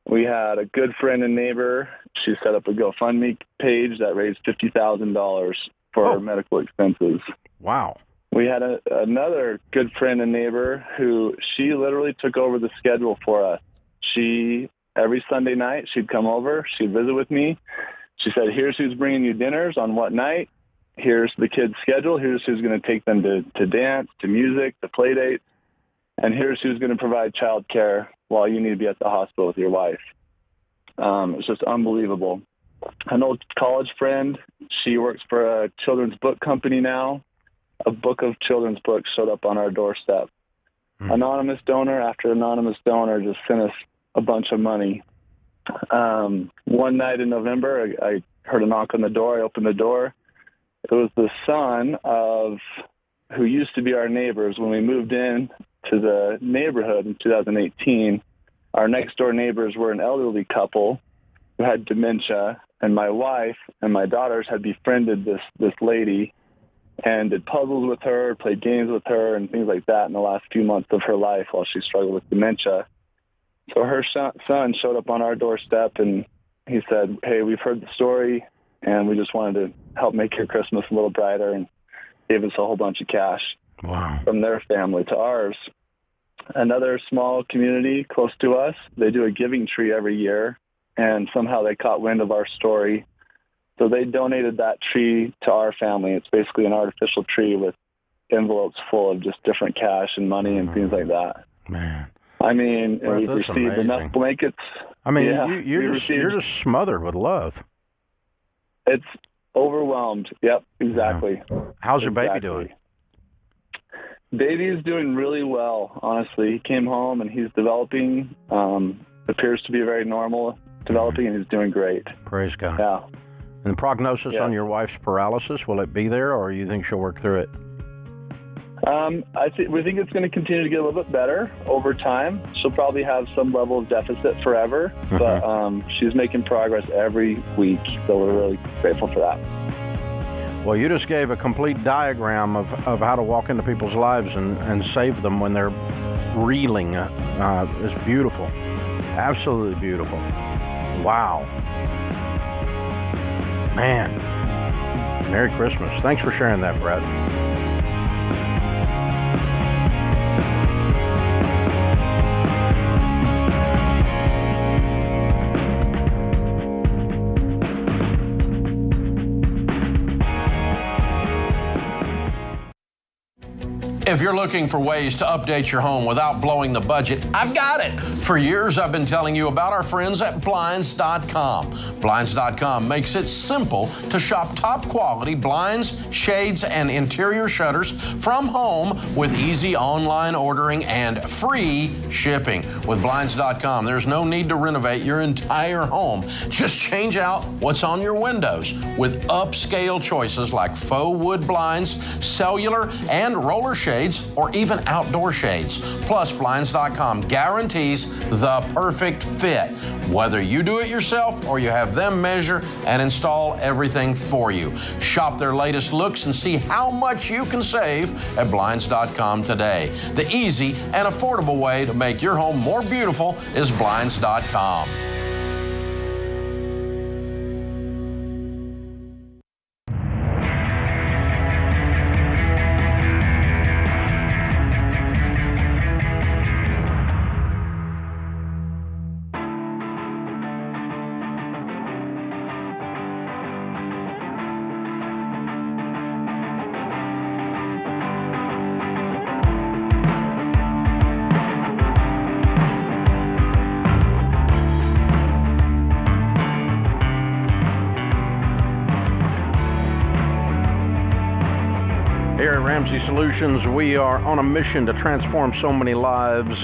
We had a good friend and neighbor. She set up a GoFundMe page that raised $50,000 for medical expenses. Wow. We had another good friend and neighbor who she literally took over the schedule for us. Every Sunday night, she'd come over. She'd visit with me. She said, here's who's bringing you dinners on what night. Here's the kids' schedule. Here's who's going to take them to dance, to music, to play dates. And here's who's going to provide child care while you need to be at the hospital with your wife. It's just unbelievable. An old college friend, she works for a children's book company now. A book of children's books showed up on our doorstep. Anonymous donor after anonymous donor just sent us a bunch of money. One night in November, I heard a knock on the door. I opened the door. It was the son of who used to be our neighbors. When we moved in to the neighborhood in 2018, our next door neighbors were an elderly couple who had dementia, and my wife and my daughters had befriended this lady and did puzzles with her, played games with her, and things like that in the last few months of her life while she struggled with dementia. So her son showed up on our doorstep, and he said, hey, we've heard the story, and we just wanted to help make your Christmas a little brighter, and gave us a whole bunch of cash. Wow. From their family to ours. Another small community close to us, they do a giving tree every year, and somehow they caught wind of our story. So they donated that tree to our family. It's basically an artificial tree with envelopes full of just different cash and money and things like that. Man. I mean, Well, we've that's received amazing. enough blankets. I mean, Yeah, you're just smothered with love. It's overwhelmed. Yep, exactly. How's your baby doing? Baby's doing really well, honestly. He came home and he's developing. Appears to be very normal developing, and he's doing great. Praise God. Yeah. And the prognosis on your wife's paralysis, will it be there, or you think she'll work through it? We think it's going to continue to get a little bit better over time. She'll probably have some level of deficit forever, but she's making progress every week, so we're really grateful for that. Well, you just gave a complete diagram of how to walk into people's lives and save them when they're reeling. It's beautiful. Absolutely beautiful. Wow. Man. Merry Christmas. Thanks for sharing that, Brett. If you're looking for ways to update your home without blowing the budget, I've got it. For years, I've been telling you about our friends at Blinds.com. Blinds.com makes it simple to shop top quality blinds, shades, and interior shutters from home with easy online ordering and free shipping. With Blinds.com, there's no need to renovate your entire home. Just change out what's on your windows with upscale choices like faux wood blinds, cellular, and roller shades, or even outdoor shades. Plus, Blinds.com guarantees the perfect fit, whether you do it yourself or you have them measure and install everything for you. Shop their latest looks and see how much you can save at Blinds.com today. The easy and affordable way to make your home more beautiful is Blinds.com. Here at Ramsey Solutions, we are on a mission to transform so many lives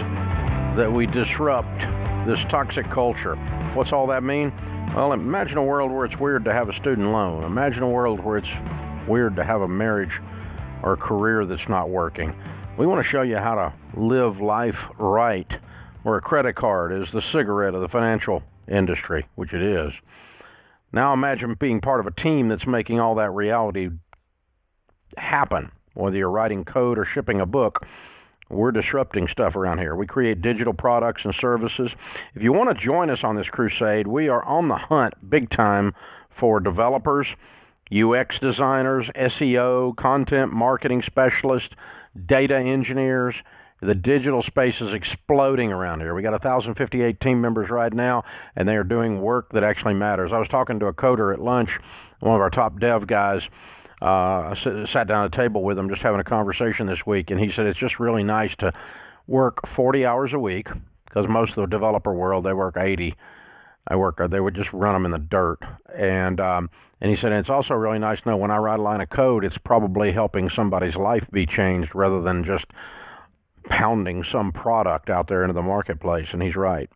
that we disrupt this toxic culture. What's all that mean? Well, imagine a world where it's weird to have a student loan. Imagine a world where it's weird to have a marriage or a career that's not working. We want to show you how to live life right, where a credit card is the cigarette of the financial industry, which it is. Now imagine being part of a team that's making all that reality happen. Whether you're writing code or shipping a book, we're disrupting stuff around here. We create digital products and services. If you want to join us on this crusade, we are on the hunt big time for developers, UX designers, SEO, content marketing specialists, data engineers. The digital space is exploding around here. We got 1,058 team members right now, and they are doing work that actually matters. I was talking to a coder at lunch, one of our top dev guys. I sat down at a table with him just having a conversation this week, and he said it's just really nice to work 40 hours a week, because most of the developer world, they work 80. They would just run them in the dirt. And he said it's also really nice to know when I write a line of code, it's probably helping somebody's life be changed rather than just pounding some product out there into the marketplace, and he's right.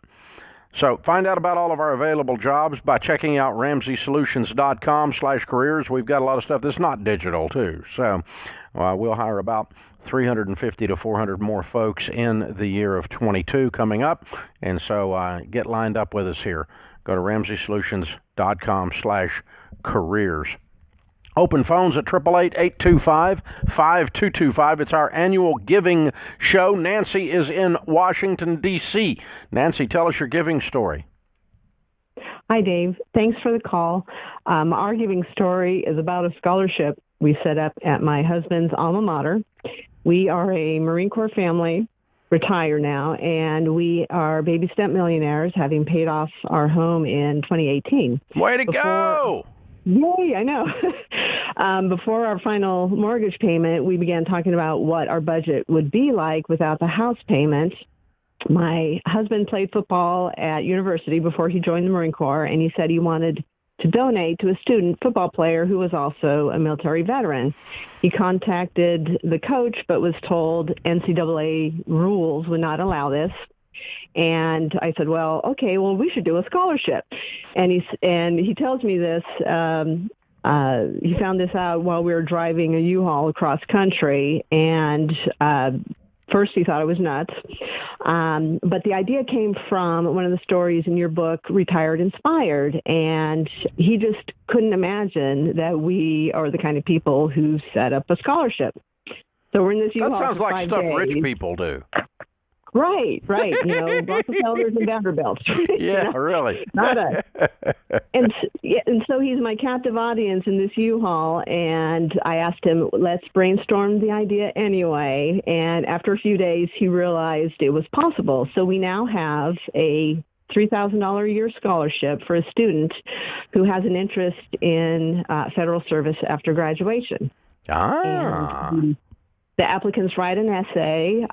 So find out about all of our available jobs by checking out RamseySolutions.com/careers. We've got a lot of stuff that's not digital, too. So we'll hire about 350 to 400 more folks in the year of 22 coming up. And so get lined up with us here. Go to RamseySolutions.com/careers. Open phones at 888-825-5225. It's our annual giving show. Nancy is in Washington, D.C. Nancy, tell us your giving story. Hi, Dave. Thanks for the call. Our giving story is about a scholarship we set up at my husband's alma mater. We are a Marine Corps family, retired now, and we are baby step millionaires, having paid off our home in 2018. Way to go! Yay, I know. Before our final mortgage payment, we began talking about what our budget would be like without the house payment. My husband played football at university before he joined the Marine Corps, and he said he wanted to donate to a student football player who was also a military veteran. He contacted the coach, but was told NCAA rules would not allow this. And I said, well, okay, well, we should do a scholarship. And he tells me this. He found this out while we were driving a U-Haul across country. And first he thought it was nuts. But the idea came from one of the stories in your book, Retired Inspired. And he just couldn't imagine that we are the kind of people who set up a scholarship. So we're in this U-Haul. That sounds for like 5 stuff days. rich people do. Right. Rockefellers and Vanderbilts. Yeah, really. Not us. And so he's my captive audience in this U-Haul, and I asked him, let's brainstorm the idea anyway. And after a few days, he realized it was possible. So we now have a $3,000 a year scholarship for a student who has an interest in federal service after graduation. And the applicants write an essay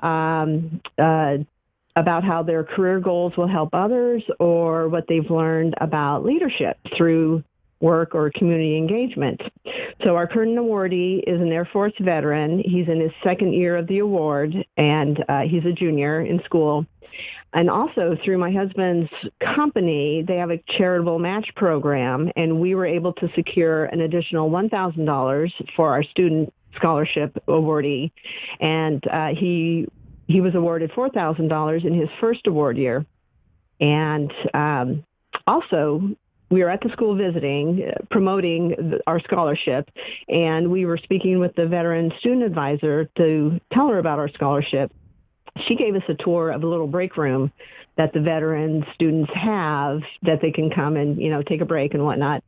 about how their career goals will help others or what they've learned about leadership through work or community engagement. So our current awardee is an Air Force veteran. He's in his second year of the award, and he's a junior in school. And also through my husband's company, they have a charitable match program, and we were able to secure an additional $1,000 for our student scholarship awardee. And he was awarded $4,000 in his first award year. And also, we were at the school visiting, promoting our scholarship, and we were speaking with the veteran student advisor to tell her about our scholarship. She gave us a tour of a little break room that the veteran students have that they can come and, take a break and whatnot.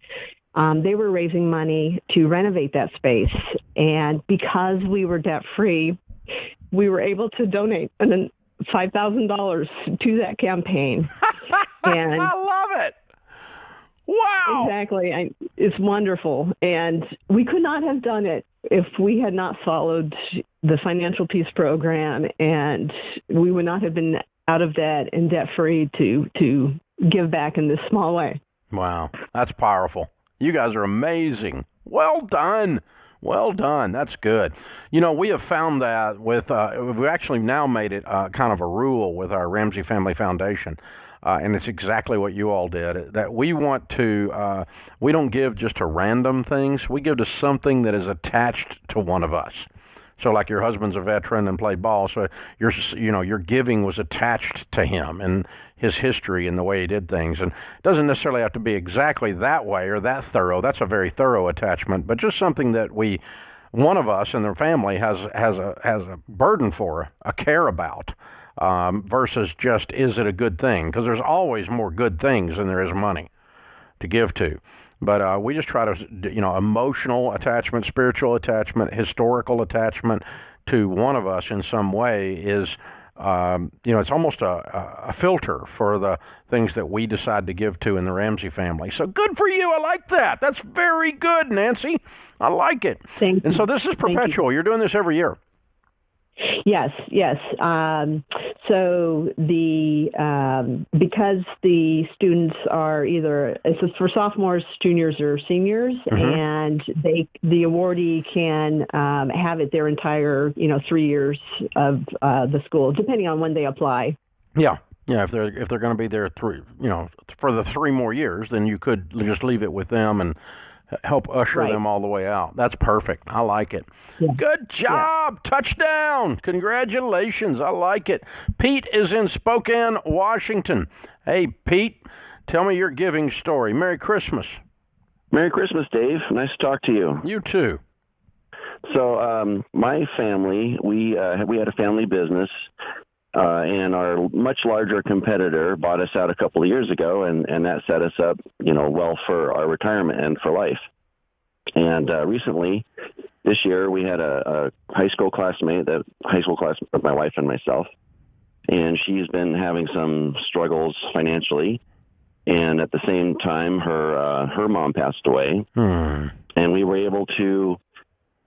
They were raising money to renovate that space. And because we were debt-free, we were able to donate $5,000 to that campaign. And I love it. Wow. Exactly. It's wonderful. And we could not have done it if we had not followed the Financial Peace Program, and we would not have been out of debt and debt-free to give back in this small way. Wow. That's powerful. You guys are amazing. Well done. Well done. That's good. We have found that we've actually now made it kind of a rule with our Ramsey Family Foundation. And it's exactly what you all did, that we want to, we don't give just to random things. We give to something that is attached to one of us. So like your husband's a veteran and played ball, so your giving was attached to him and his history and the way he did things. And it doesn't necessarily have to be exactly that way or that thorough. That's a very thorough attachment, but just something that one of us and their family has a burden for, a care about. Versus just, is it a good thing? Because there's always more good things than there is money to give to. But we just try to, emotional attachment, spiritual attachment, historical attachment to one of us in some way is, it's almost a filter for the things that we decide to give to in the Ramsey family. So good for you. I like that. That's very good, Nancy. I like it. Thank you. And so this is perpetual. You're doing this every year. Yes. So because the students are it's for sophomores, juniors, or seniors, and the awardee can have it their entire 3 years of the school, depending on when they apply. Yeah. If they're going to be there for the 3 more years, then you could just leave it with them and help usher them all the way out. That's perfect. I like it. Yeah. Good job. Yeah. Touchdown. Congratulations. I like it. Pete is in Spokane, Washington. Hey, Pete, tell me your giving story. Merry Christmas. Merry Christmas, Dave. Nice to talk to you. You too. So my family, we had a family business, and our much larger competitor bought us out a couple of years ago, and that set us up, well for our retirement and for life. And recently, this year, we had a high school class of my wife and myself, and she's been having some struggles financially. And at the same time, her mom passed away, and we were able to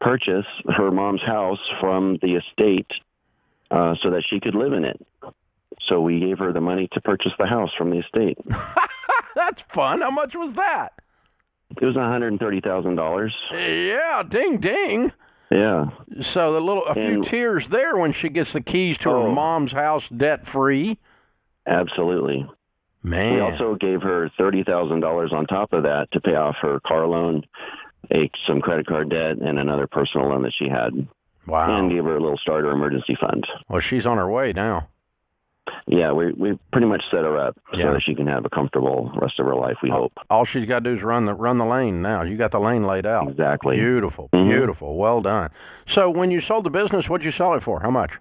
purchase her mom's house from the estate so that she could live in it. So we gave her the money to purchase the house from the estate. That's fun. How much was that? It was $130,000. Yeah, ding, ding. Yeah. So a few tears there when she gets the keys to her mom's house debt-free. Absolutely. Man. We also gave her $30,000 on top of that to pay off her car loan, some credit card debt, and another personal loan that she had. Wow. And gave her a little starter emergency fund. Well, she's on her way now. Yeah, we pretty much set her up so that she can have a comfortable rest of her life, we hope. All she's got to do is run the lane now. You got the lane laid out. Exactly. Beautiful, beautiful. Well done. So when you sold the business, what'd you sell it for? How much?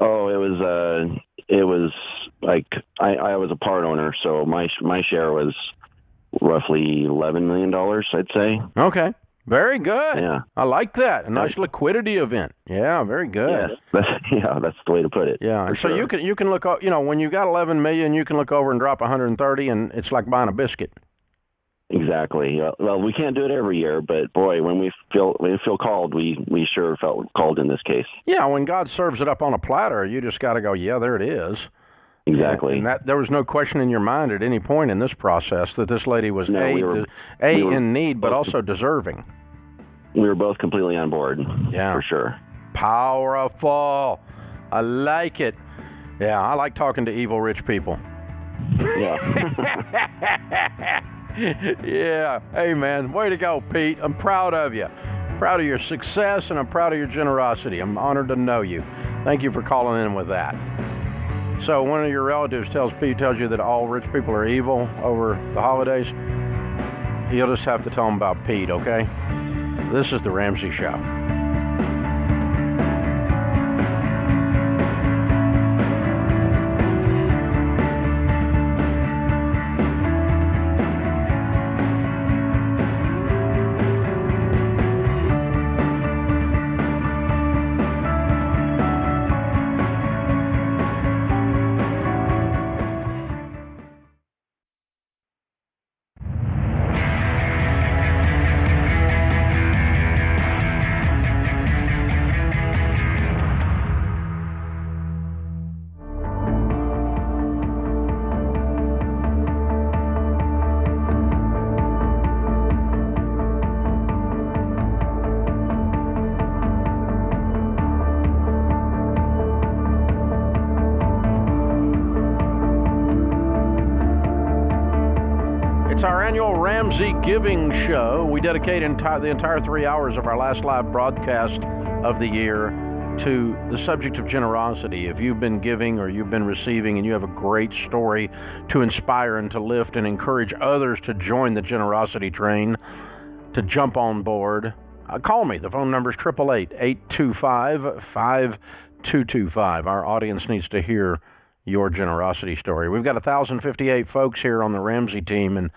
Oh, it was like I was a part owner, so my share was roughly $11 million, I'd say. Okay. Very good. Yeah. I like that. A nice liquidity event. Yeah, very good. Yeah, that's the way to put it. Yeah. So sure. you can look, when you got 11 million, you can look over and drop 130, and it's like buying a biscuit. Exactly. Well, we can't do it every year, but boy, when we feel called, we sure felt called in this case. Yeah, when God serves it up on a platter, you just got to go, yeah, there it is. Exactly. And that there was no question in your mind at any point in this process that this lady was in need, but also deserving. We were both completely on board. Yeah. For sure. Powerful. I like it. Yeah, I like talking to evil rich people. Yeah. Yeah. Hey, man, way to go, Pete. I'm proud of you. Proud of your success, and I'm proud of your generosity. I'm honored to know you. Thank you for calling in with that. So one of your relatives tells you that all rich people are evil over the holidays. You'll just have to tell them about Pete, okay? This is the Ramsey Show. Our annual Ramsey Giving Show. We dedicate the entire 3 hours of our last live broadcast of the year to the subject of generosity. If you've been giving or you've been receiving and you have a great story to inspire and to lift and encourage others to join the generosity train, to jump on board, call me. The phone number is 888-825-5225. Our audience needs to hear your generosity story. We've got 1,058 folks here on the Ramsey team, and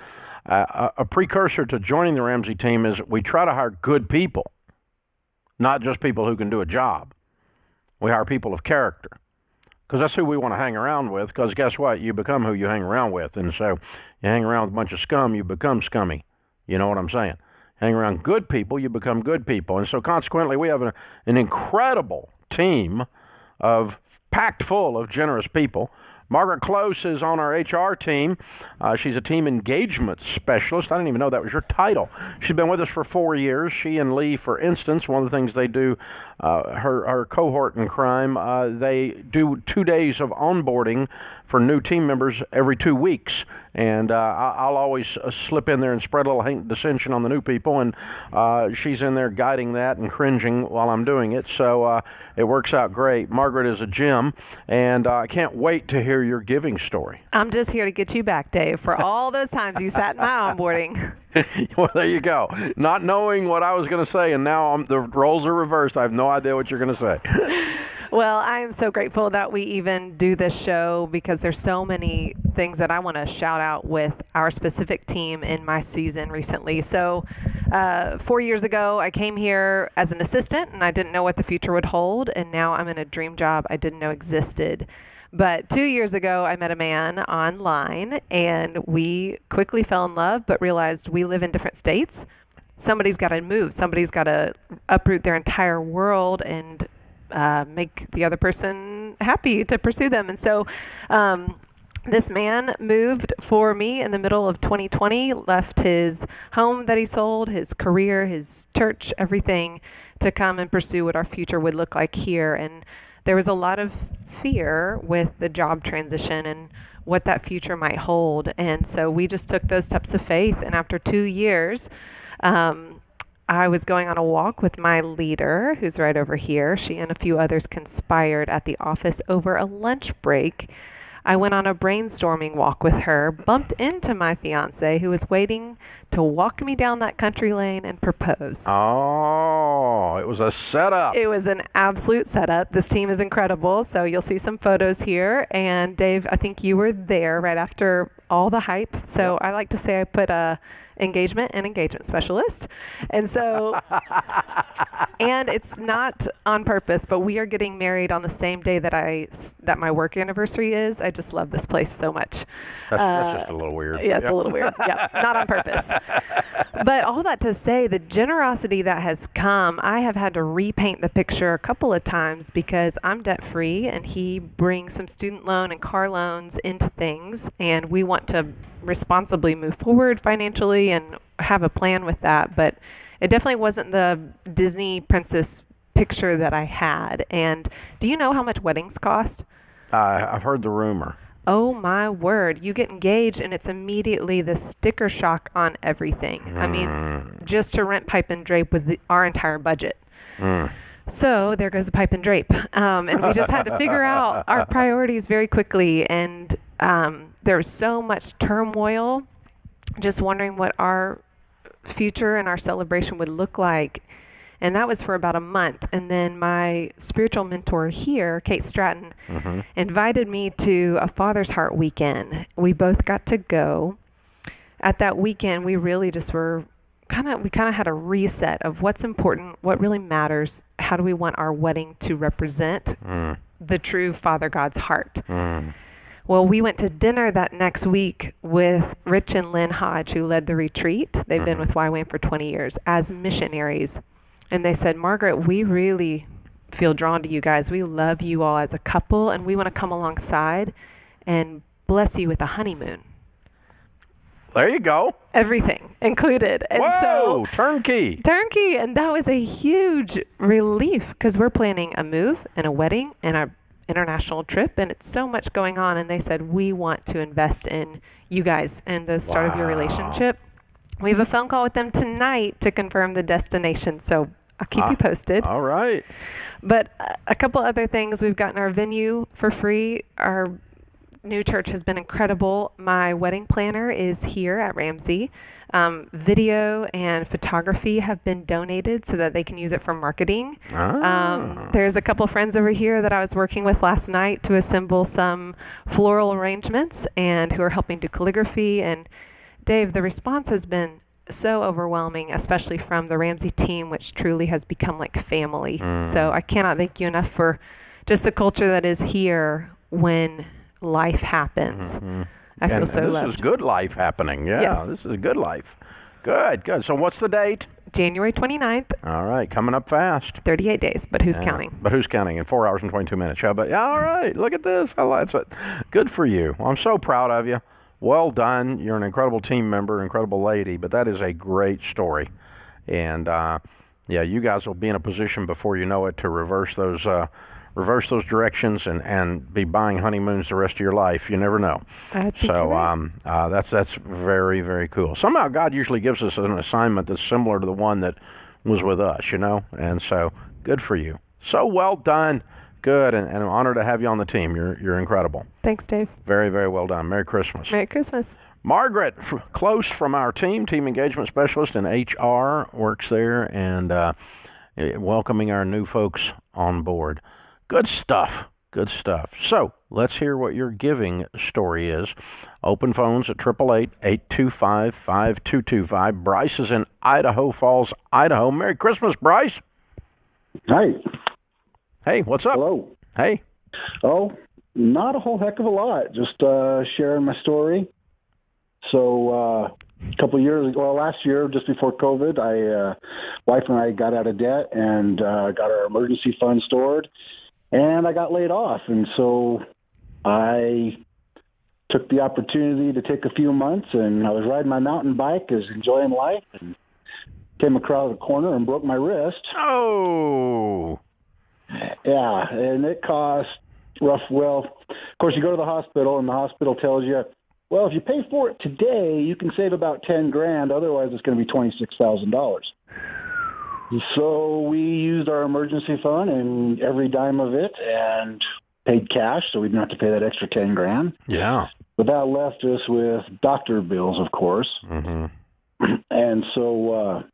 a precursor to joining the Ramsey team is we try to hire good people, not just people who can do a job. We hire people of character, because that's who we want to hang around with, because guess what? You become who you hang around with, and so you hang around with a bunch of scum, you become scummy. You know what I'm saying? Hang around good people, you become good people. And so consequently, we have an incredible team packed full of generous people. Margaret Close is on our HR team. She's a team engagement specialist. I didn't even know that was your title. She's been with us for 4 years. She and Lee, for instance, one of the things they do, her cohort in crime, they do 2 days of onboarding for new team members every 2 weeks. And I'll always slip in there and spread a little dissension on the new people. And she's in there guiding that and cringing while I'm doing it. So it works out great. Margaret is a gem. And I can't wait to hear your giving story. I'm just here to get you back, Dave, for all those times you sat in my onboarding. Well, there you go. Not knowing what I was going to say, and now the roles are reversed. I have no idea what you're going to say. Well, I am so grateful that we even do this show, because there's so many things that I want to shout out with our specific team in my season recently. So 4 years ago, I came here as an assistant, and I didn't know what the future would hold, and now I'm in a dream job I didn't know existed. But 2 years ago, I met a man online, and we quickly fell in love, but realized we live in different states. Somebody's got to move. Somebody's got to uproot their entire world and make the other person happy to pursue them. And so this man moved for me in the middle of 2020, left his home that he sold, his career, his church, everything, to come and pursue what our future would look like here. And there was a lot of fear with the job transition and what that future might hold. And so we just took those steps of faith. And after 2 years, I was going on a walk with my leader, who's right over here. She and a few others conspired at the office over a lunch break. I went on a brainstorming walk with her, bumped into my fiance, who was waiting to walk me down that country lane and propose. Oh, Oh, it was a setup. It was an absolute setup. This team is incredible. So you'll see some photos here. And Dave, I think you were there right after all the hype. So I like to say I put a engagement specialist. And so, and it's not on purpose, but we are getting married on the same day that my work anniversary is. I just love this place so much. That's just a little weird. Yeah, it's a little weird. Yeah, not on purpose. But all that to say, the generosity that has come, I have had to repaint the picture a couple of times because I'm debt free and he brings some student loan and car loans into things, and we want to responsibly move forward financially and have a plan with that. But it definitely wasn't the Disney princess picture that I had. And do you know how much weddings cost? I've heard the rumor. Oh my word. You get engaged and it's immediately the sticker shock on everything. I mean, just to rent pipe and drape was our entire budget. So there goes the pipe and drape. And we just had to figure out our priorities very quickly. And there was so much turmoil, just wondering what our future and our celebration would look like. And that was for about a month. And then my spiritual mentor here, Kate Stratton, invited me to a Father's Heart weekend. We both got to go. At that weekend, we really just were kind of had a reset of what's important, what really matters, how do we want our wedding to represent the true Father God's heart. Well, we went to dinner that next week with Rich and Lynn Hodge, who led the retreat. They've been with YWAM for 20 years as missionaries. And they said, Margaret, we really feel drawn to you guys. We love you all as a couple, and we want to come alongside and bless you with a honeymoon. There you go. Everything included. And Whoa, turnkey. Turnkey. And that was a huge relief because we're planning a move and a wedding and a international trip, and it's so much going on. And they said, we want to invest in you guys and the start of your relationship. We have a phone call with them tonight to confirm the destination, so I'll keep you posted. All right. But a couple other things. We've gotten our venue for free. Our new church has been incredible. My wedding planner is here at Ramsey. Video and photography have been donated so that they can use it for marketing. There's a couple friends over here that I was working with last night to assemble some floral arrangements and who are helping do calligraphy. And Dave, the response has been so overwhelming, especially from the Ramsey team, which truly has become like family. So I cannot thank you enough for just the culture that is here when life happens. I feel so loved. This is good life happening. Yeah, Yes. This is good life. Good. So what's the date? January 29th. All right, coming up fast. 38 days, but who's counting? But who's counting in 4 hours and 22 minutes? Yeah, but all right, look at this. I like it. Good for you. I'm so proud of you. Well done. You're an incredible team member, incredible lady, but that is a great story. And, yeah, you guys will be in a position before you know it to reverse those directions and be buying honeymoons the rest of your life. You never know. So that's very, very cool. Somehow God usually gives us an assignment that's similar to the one that was with us, you know? And so good for you. So well done. Good, and I'm honored to have you on the team. You're incredible. Thanks, Dave. Very, very well done. Merry Christmas. Merry Christmas. Margaret, close from our team engagement specialist in HR, works there, and welcoming our new folks on board. Good stuff. Good stuff. So let's hear what your giving story is. Open phones at 888-825-5225. Bryce is in Idaho Falls, Idaho. Merry Christmas, Bryce. Hi. Hey, what's up? Hello. Hey. Oh, not a whole heck of a lot. Just sharing my story. So a couple of years ago, last year, just before COVID, wife and I got out of debt and got our emergency fund stored, and I got laid off. And so I took the opportunity to take a few months, and I was riding my mountain bike, was enjoying life, and came across a corner and broke my wrist. Oh. Yeah, and it cost rough. Well, of course, you go to the hospital, and the hospital tells you, well, if you pay for it today, you can save about $10,000. Otherwise, it's going to be $26,000. So we used our emergency fund and every dime of it, and paid cash, so we didn't have to pay that extra $10,000. Yeah. But that left us with doctor bills, of course. Mm-hmm. And so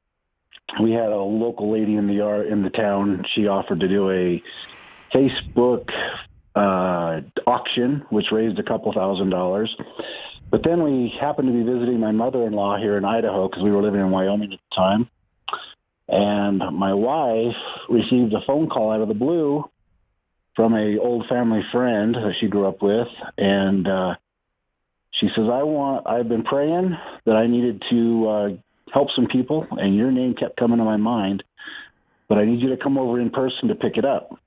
we had a local lady in the town. She offered to do a Facebook auction, which raised a couple $1,000s. But then we happened to be visiting my mother-in-law here in Idaho because we were living in Wyoming at the time. And my wife received a phone call out of the blue from a old family friend that she grew up with. And she says, I've been praying that I needed to help some people, and your name kept coming to my mind, but I need you to come over in person to pick it up.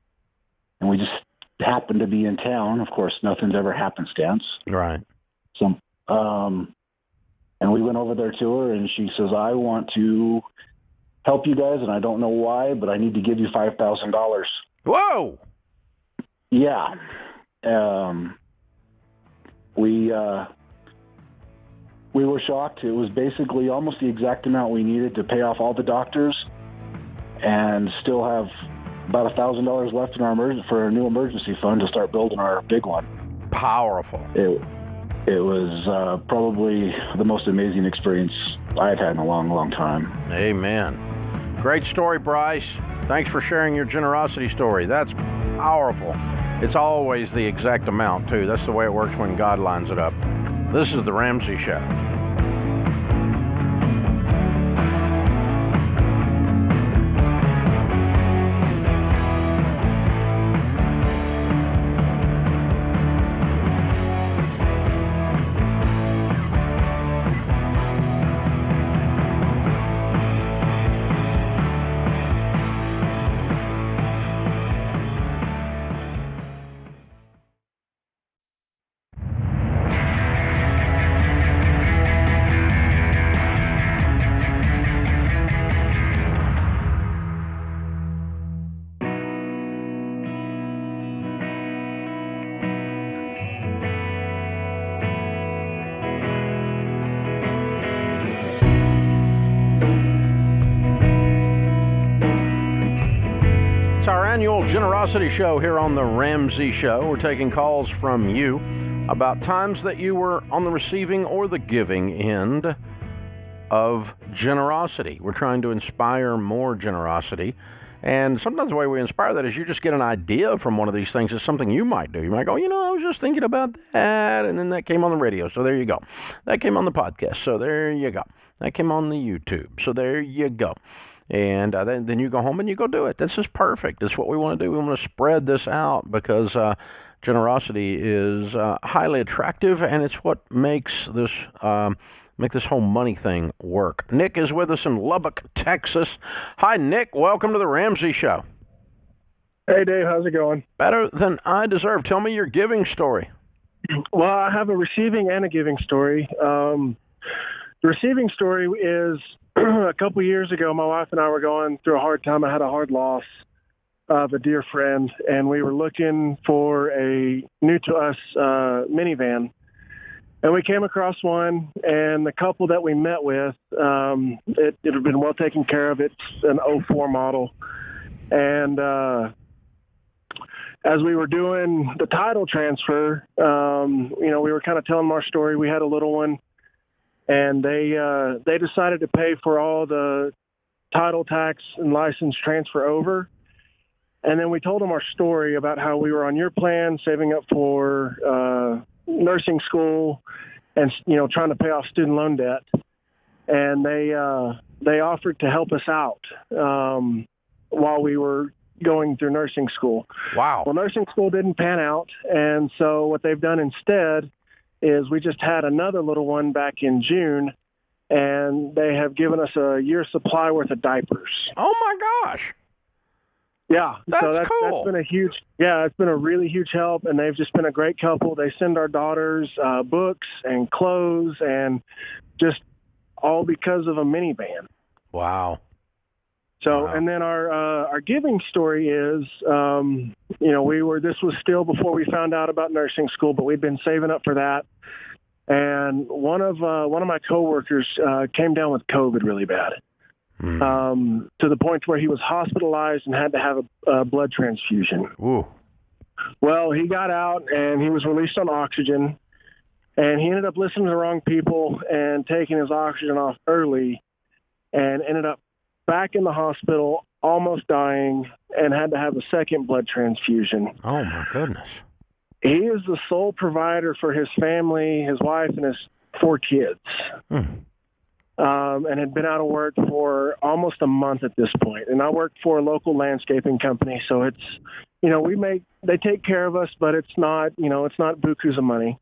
And we just happened to be in town. Of course, nothing's ever happenstance. Right. So, and we went over there to her, and she says, I want to help you guys, and I don't know why, but I need to give you $5,000. Whoa! Yeah. We were shocked. It was basically almost the exact amount we needed to pay off all the doctors and still have about $1,000 left in our for a new emergency fund to start building our big one. Powerful. It was probably the most amazing experience I've had in a long, long time. Amen. Great story, Bryce. Thanks for sharing your generosity story. That's powerful. It's always the exact amount, too. That's the way it works when God lines it up. This is The Ramsey Show. Annual generosity show here on the Ramsey Show. We're taking calls from you about times that you were on the receiving or the giving end of generosity. We're trying to inspire more generosity. And sometimes the way we inspire that is you just get an idea from one of these things. It's something you might do. You might go, I was just thinking about that. And then that came on the radio. So there you go. That came on the podcast. So there you go. That came on the YouTube. So there you go. And then you go home and you go do it. This is perfect. That's what we want to do. We want to spread this out because generosity is highly attractive, and it's what makes this whole money thing work. Nick is with us in Lubbock, Texas. Hi, Nick. Welcome to the Ramsey Show. Hey, Dave. How's it going? Better than I deserve. Tell me your giving story. Well, I have a receiving and a giving story. The receiving story is a couple years ago, my wife and I were going through a hard time. I had a hard loss of a dear friend, and we were looking for a new-to-us minivan. And we came across one, and the couple that we met with, it had been well taken care of. It's an 04 model. And as we were doing the title transfer, we were kind of telling them our story. We had a little one. And they decided to pay for all the title, tax, and license transfer over. And then we told them our story about how we were on your plan, saving up for nursing school, and trying to pay off student loan debt. And they offered to help us out while we were going through nursing school. Wow. Well, nursing school didn't pan out, and so what they've done instead is we just had another little one back in June, and they have given us a year's supply worth of diapers. Oh my gosh. Yeah. That's cool. That's been it's been a really huge help, and they've just been a great couple. They send our daughters books and clothes, and just all because of a minivan. Wow. So, and then our giving story is, this was still before we found out about nursing school, but we'd been saving up for that. And one of my coworkers came down with COVID really bad, to the point where he was hospitalized and had to have a blood transfusion. Ooh. Well, he got out and he was released on oxygen, and he ended up listening to the wrong people and taking his oxygen off early, and ended up back in the hospital, almost dying, and had to have a second blood transfusion. Oh, my goodness. He is the sole provider for his family, his wife, and his 4 kids. And had been out of work for almost a month at this point. And I work for a local landscaping company, so it's, they take care of us, but it's not bukus of money.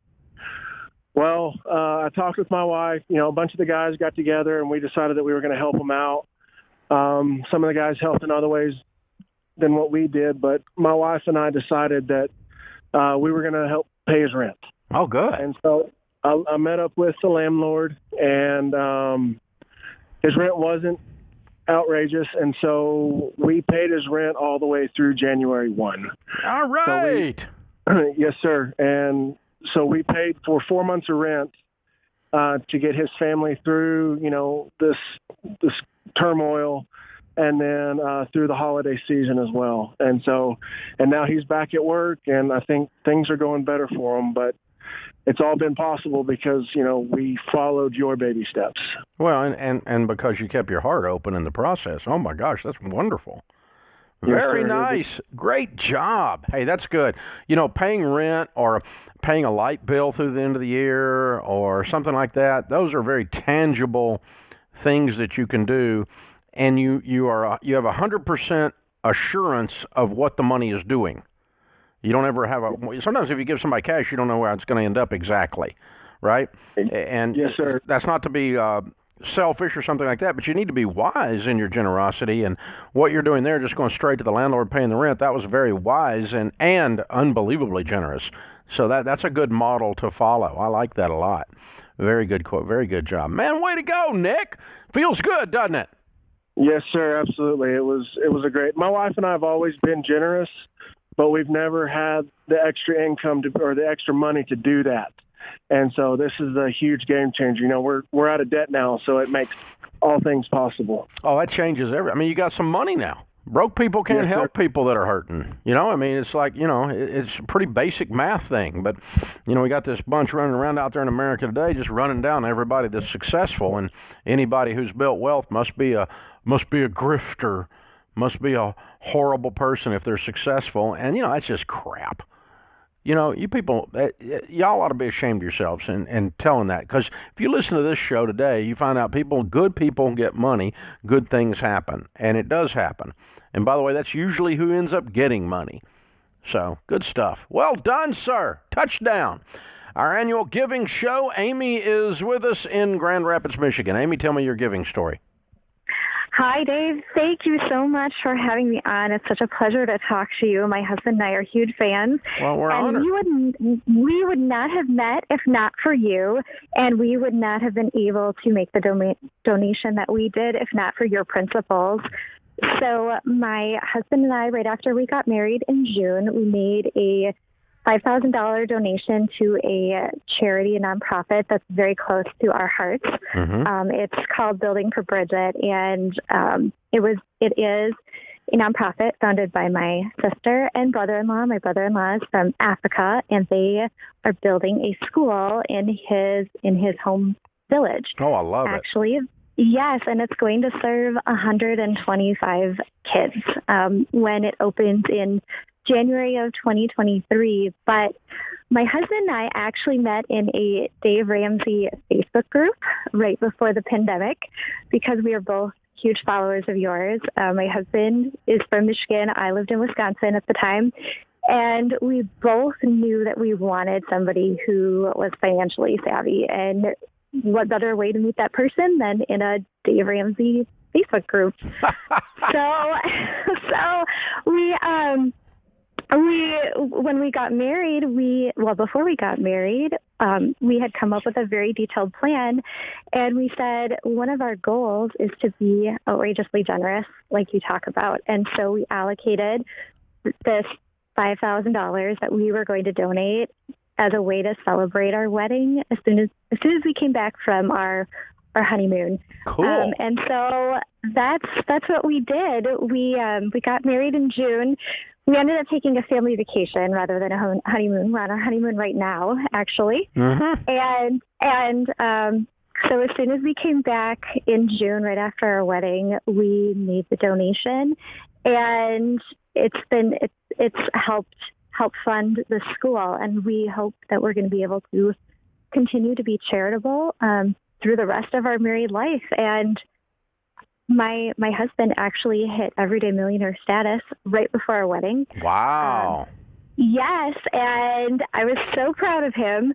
Well, I talked with my wife. A bunch of the guys got together, and we decided that we were going to help him out. Some of the guys helped in other ways than what we did, but my wife and I decided that we were going to help pay his rent. Oh, good. And so I met up with the landlord, and his rent wasn't outrageous, and so we paid his rent all the way through January 1. All right. Yes, sir. And so we paid for 4 months of rent to get his family through, this turmoil, and then through the holiday season as well. And now he's back at work, and I think things are going better for him. But it's all been possible because, we followed your baby steps. Well, and because you kept your heart open in the process. Oh, my gosh, that's wonderful. Very Yes, nice. Great job. Hey, that's good. Paying rent or paying a light bill through the end of the year or something like that, those are very tangible things that you can do. And you have 100% assurance of what the money is doing. You don't ever have sometimes if you give somebody cash, you don't know where it's going to end up exactly, right? And yes, sir. That's not to be selfish or something like that, but you need to be wise in your generosity. And what you're doing there, just going straight to the landlord paying the rent, that was very wise and unbelievably generous. So that's a good model to follow. I like that a lot. Very good quote. Very good job. Man, way to go, Nick. Feels good, doesn't it? Yes, sir. Absolutely. It was a great. My wife and I have always been generous, but we've never had the extra income or the extra money to do that. And so this is a huge game changer. We're out of debt now, so it makes all things possible. Oh, that changes everything. I mean, you got some money now. Broke people can't help people that are hurting. It's like, it's a pretty basic math thing. But, we got this bunch running around out there in America today just running down everybody that's successful. And anybody who's built wealth must be a grifter, must be a horrible person if they're successful. And, that's just crap. You people, y'all ought to be ashamed of yourselves and telling that. Because if you listen to this show today, you find out good people get money, good things happen. And it does happen. And by the way, that's usually who ends up getting money. So, good stuff. Well done, sir. Touchdown. Our annual giving show. Amy is with us in Grand Rapids, Michigan. Amy, tell me your giving story. Hi, Dave. Thank you so much for having me on. It's such a pleasure to talk to you. My husband and I are huge fans. Well, we're honored. We would not have met if not for you, and we would not have been able to make the donation that we did if not for your principles. So my husband and I, right after we got married in June, we made a $5,000 donation to a charity, a nonprofit that's very close to our hearts. Mm-hmm. It's called Building for Bridget, and it is a nonprofit founded by my sister and brother-in-law. My brother-in-law is from Africa, and they are building a school in his home village. Oh, I love it. Actually, yes, and it's going to serve 125 kids when it opens in January of 2023. But my husband and I actually met in a Dave Ramsey Facebook group right before the pandemic because we are both huge followers of yours. My husband is from Michigan. I lived in Wisconsin at the time. And we both knew that we wanted somebody who was financially savvy. And what better way to meet that person than in a Dave Ramsey Facebook group? So when we got married, before we got married, we had come up with a very detailed plan, and we said one of our goals is to be outrageously generous, like you talk about. And so we allocated this $5,000 that we were going to donate as a way to celebrate our wedding as soon as we came back from our honeymoon. Cool. And so that's what we did. We got married in June. We ended up taking a family vacation rather than a honeymoon. We're on our honeymoon right now, actually. Mm-hmm. And So as soon as we came back in June, right after our wedding, we made the donation, and it's helped fund the school, and we hope that we're going to be able to continue to be charitable through the rest of our married life. And my husband actually hit everyday millionaire status right before our wedding. Wow. Yes, and I was so proud of him.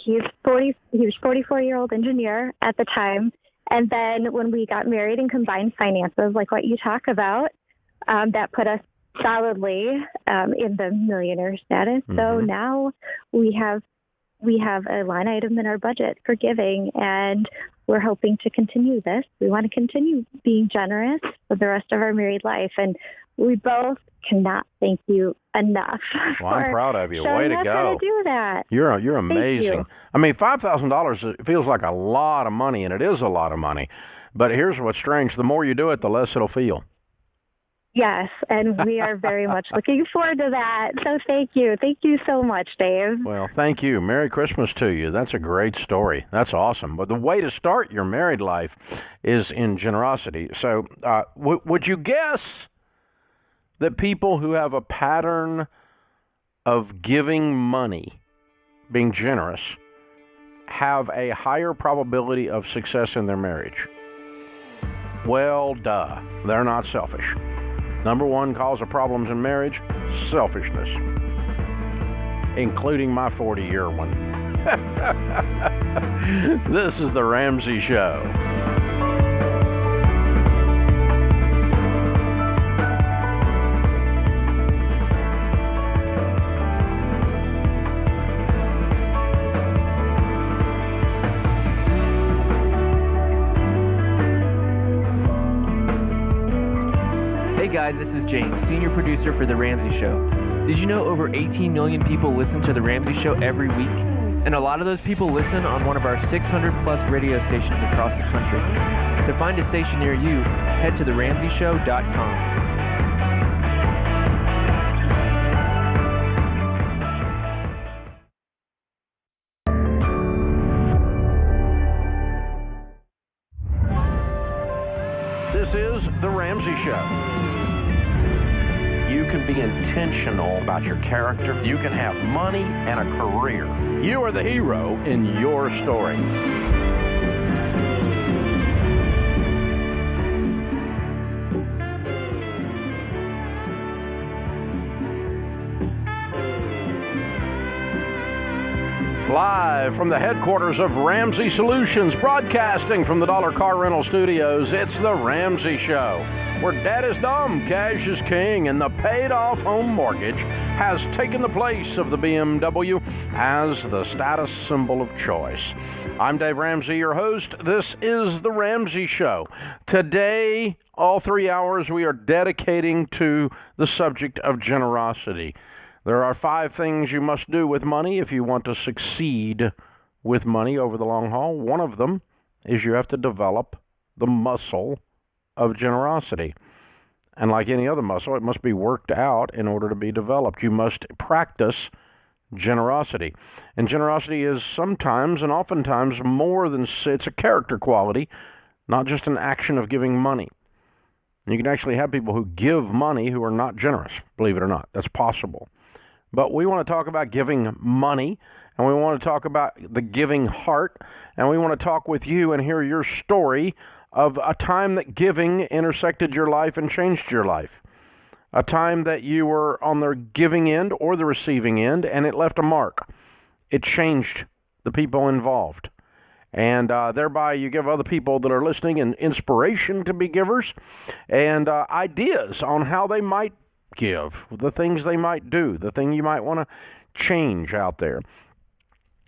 He was 44-year-old engineer at the time, and then when we got married and combined finances, like what you talk about, that put us solidly in the millionaire status. Mm-hmm. So now we have a line item in our budget for giving, and we're hoping to continue this. We want to continue being generous for the rest of our married life, and we both cannot thank you enough. Well, I'm proud of you. Way to go. How to do that. You're amazing. You. I mean, $5,000 feels like a lot of money, and it is a lot of money. But here's what's strange. The more you do it, the less it'll feel. Yes, and we are very much looking forward to that. So thank you. Thank you so much, Dave. Well, thank you. Merry Christmas to you. That's a great story. That's awesome. But the way to start your married life is in generosity. So would you guess that people who have a pattern of giving money, being generous, have a higher probability of success in their marriage? Well, duh. They're not selfish. Number one cause of problems in marriage, selfishness, including my 40-year one. This is The Ramsey Show. Hey guys, this is James, senior producer for The Ramsey Show. Did you know over 18 million people listen to The Ramsey Show every week? And a lot of those people listen on one of our 600 plus radio stations across the country. To find a station near you, head to theramseyshow.com. This is The Ramsey Show. You can be intentional about your character. You can have money and a career. You are the hero in your story. Live from the headquarters of Ramsey Solutions, broadcasting from the Dollar Car Rental Studios, it's The Ramsey Show, where debt is dumb, cash is king, and the paid-off home mortgage has taken the place of the BMW as the status symbol of choice. I'm Dave Ramsey, your host. This is The Ramsey Show. Today, all 3 hours, we are dedicating to the subject of generosity. There are 5 things you must do with money if you want to succeed with money over the long haul. One of them is you have to develop the muscle of generosity. And like any other muscle, it must be worked out in order to be developed. You must practice generosity. And generosity is sometimes and oftentimes more than, it's a character quality, not just an action of giving money. You can actually have people who give money who are not generous, believe it or not. That's possible. But we want to talk about giving money, and we want to talk about the giving heart, and we want to talk with you and hear your story of a time that giving intersected your life and changed your life. A time that you were on the giving end or the receiving end, and it left a mark. It changed the people involved. And thereby you give other people that are listening an inspiration to be givers and ideas on how they might give, the things they might do, the thing you might want to change out there.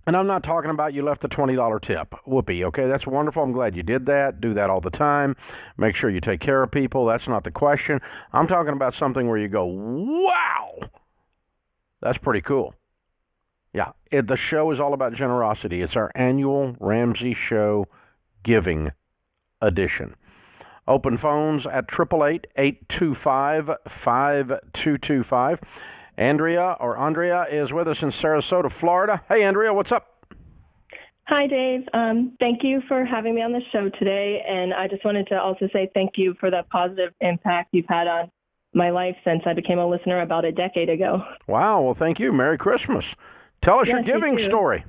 And I'm not talking about you left a $20 tip. Whoopee, okay? That's wonderful. I'm glad you did that. Do that all the time. Make sure you take care of people. That's not the question. I'm talking about something where you go, wow, that's pretty cool. Yeah, the show is all about generosity. It's our annual Ramsey Show Giving Edition. Open phones at 888-825-5225. Andrea is with us in Sarasota, Florida. Hey, Andrea, what's up? Hi, Dave. Thank you for having me on the show today. And I just wanted to also say thank you for the positive impact you've had on my life since I became a listener about a decade ago. Wow. Well, thank you. Merry Christmas. Tell us your giving story.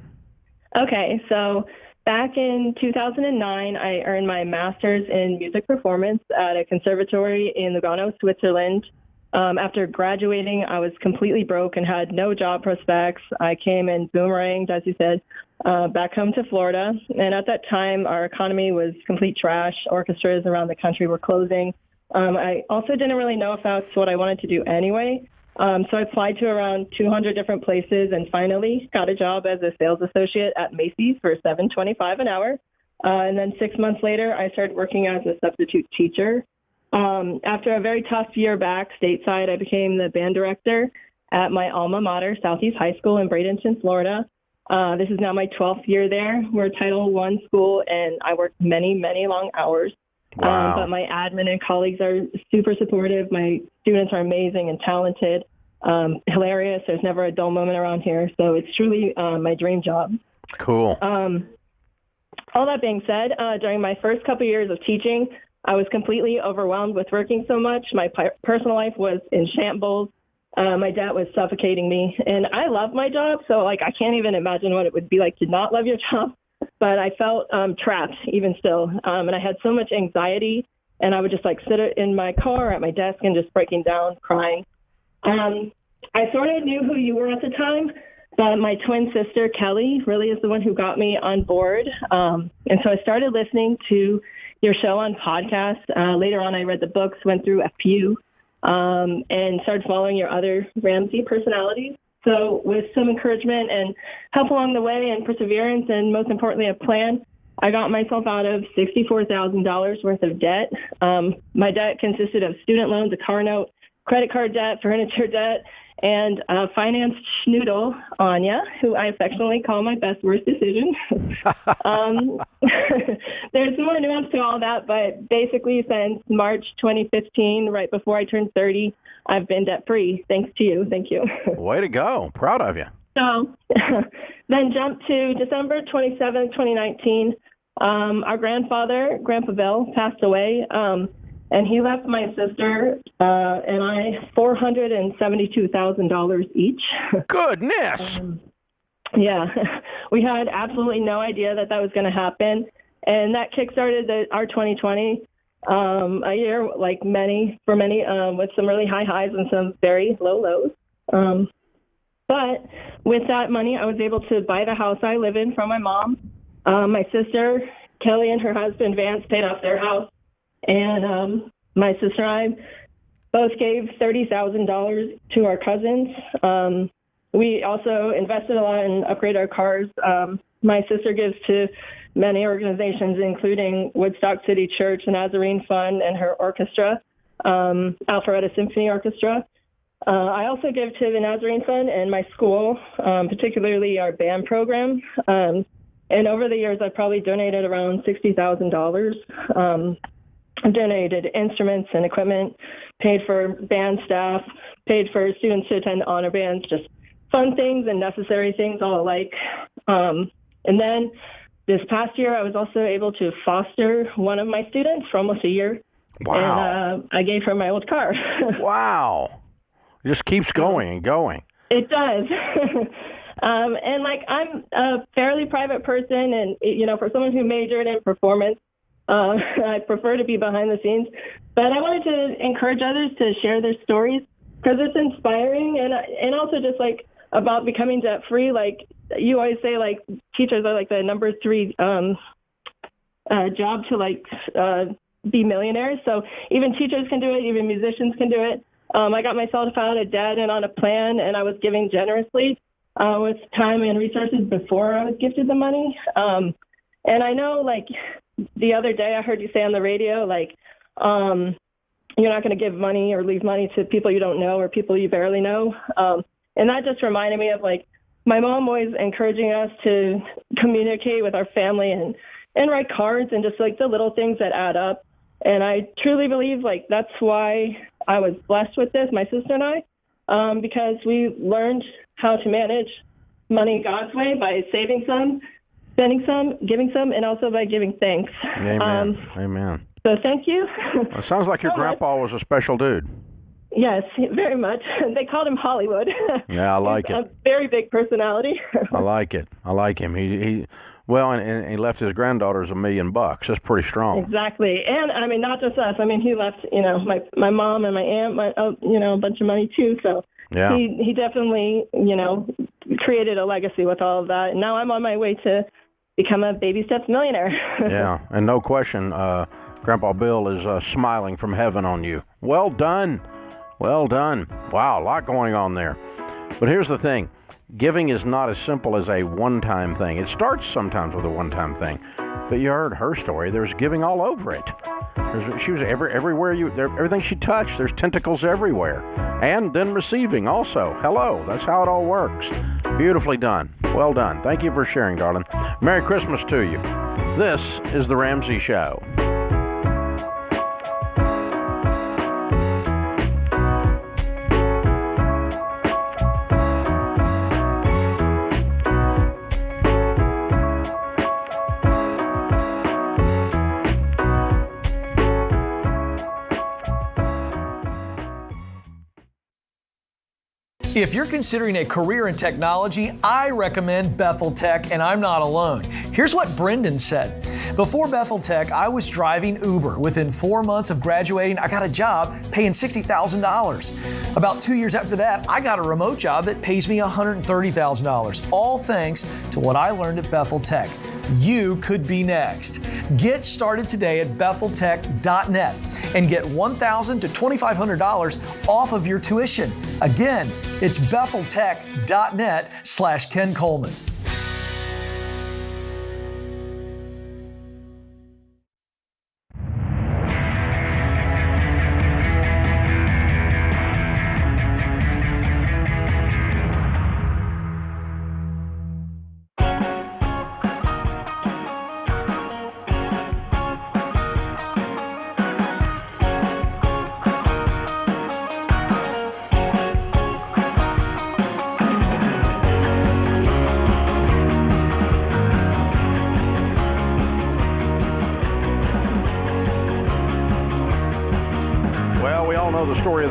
Okay. So back in 2009, I earned my master's in music performance at a conservatory in Lugano, Switzerland. After graduating, I was completely broke and had no job prospects. I came and boomeranged, as you said, back home to Florida. And at that time, our economy was complete trash. Orchestras around the country were closing. I also didn't really know if that's what I wanted to do anyway. So I applied to around 200 different places and finally got a job as a sales associate at Macy's for $7.25 an hour. And then 6 months later, I started working as a substitute teacher. After a very tough year back stateside, I became the band director at my alma mater, Southeast High School in Bradenton, Florida. This is now my 12th year there. We're a Title I school, and I work many, many long hours. Wow. But my admin and colleagues are super supportive. My students are amazing and talented, hilarious. There's never a dull moment around here. So it's truly my dream job. Cool. All that being said, during my first couple years of teaching, I was completely overwhelmed with working so much. My personal life was in shambles. My debt was suffocating me. And I love my job, so I can't even imagine what it would be like to not love your job. But I felt trapped even still. And I had so much anxiety, and I would just sit in my car at my desk and just breaking down, crying. I sort of knew who you were at the time, but my twin sister, Kelly, really is the one who got me on board. And so I started listening to your show on podcasts. Later on, I read the books, went through a few, and started following your other Ramsey personalities. So with some encouragement and help along the way and perseverance and most importantly, a plan, I got myself out of $64,000 worth of debt. My debt consisted of student loans, a car note, credit card debt, furniture debt, and a finance schnoodle, Anya, who I affectionately call my best worst decision. There's more nuance to all that, but basically since March 2015, right before I turned 30, I've been debt-free. Thanks to you. Thank you. Way to go. Proud of you. So then jump to December 27, 2019. Our grandfather, Grandpa Bill, passed away. And he left my sister and I $472,000 each. Goodness! Yeah, we had absolutely no idea that was going to happen. And that kickstarted our 2020, a year like many, with some really high highs and some very low lows. But with that money, I was able to buy the house I live in from my mom. My sister, Kelly, and her husband, Vance, paid off their house. And my sister and I both gave $30,000 to our cousins. We also invested a lot and upgraded our cars. My sister gives to many organizations, including Woodstock City Church, the Nazarene Fund, and her orchestra, Alpharetta Symphony Orchestra. I also give to the Nazarene Fund and my school, particularly our band program. And over the years, I've probably donated around $60,000. I've donated instruments and equipment, paid for band staff, paid for students to attend honor bands, just fun things and necessary things all alike. And then this past year, I was also able to foster one of my students for almost a year. Wow. And I gave her my old car. Wow. It just keeps going and going. It does. And I'm a fairly private person, and, for someone who majored in performance, I prefer to be behind the scenes, but I wanted to encourage others to share their stories because it's inspiring and also just about becoming debt free. Like you always say, teachers are the number 3 job to be millionaires. So even teachers can do it, even musicians can do it. I got myself out of debt and on a plan, and I was giving generously with time and resources before I was gifted the money. And I know the other day I heard you say on the radio, you're not going to give money or leave money to people you don't know or people you barely know. And that just reminded me of my mom always encouraging us to communicate with our family and write cards and just the little things that add up. And I truly believe that's why I was blessed with this, my sister and I, because we learned how to manage money God's way by saving some, spending some, giving some, and also by giving thanks. Amen. Amen. So thank you. Well, it sounds like your grandpa was a special dude. Yes, very much. They called him Hollywood. Yeah, I like it. A very big personality. I like it. I like him. He he left his granddaughters $1 million. That's pretty strong. Exactly. And, I mean, not just us. I mean, he left, my mom and my aunt, a bunch of money, too. So yeah. he definitely, created a legacy with all of that. And now I'm on my way to become a baby steps millionaire. Yeah, and no question, Grandpa Bill is smiling from heaven on you. Well done. Well done. Wow, a lot going on there. But here's the thing. Giving is not as simple as a one-time thing. It starts sometimes with a one-time thing. But you heard her story. There's giving all over it. She was everywhere. Everything she touched, there's tentacles everywhere. And then receiving also. Hello. That's how it all works. Beautifully done. Well done. Thank you for sharing, darling. Merry Christmas to you. This is The Ramsey Show. If you're considering a career in technology, I recommend Bethel Tech, and I'm not alone. Here's what Brendan said. Before Bethel Tech, I was driving Uber. Within 4 months of graduating, I got a job paying $60,000. About 2 years after that, I got a remote job that pays me $130,000, all thanks to what I learned at Bethel Tech. You could be next. Get started today at betheltech.net and get $1,000 to $2,500 off of your tuition. Again, it's betheltech.net/Ken Coleman.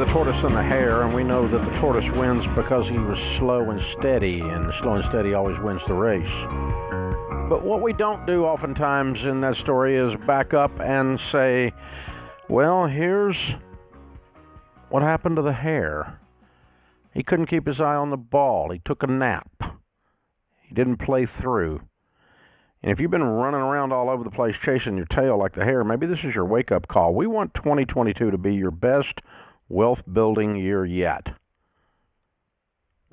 Tortoise and the hare, and we know that the tortoise wins because he was slow and steady, and slow and steady always wins the race. But what we don't do oftentimes in that story is back up and say, well, here's what happened to the hare. He couldn't keep his eye on the ball. He took a nap. He didn't play through. And if you've been running around all over the place chasing your tail like the hare, maybe this is your wake-up call. We want 2022 to be your best wealth-building year yet.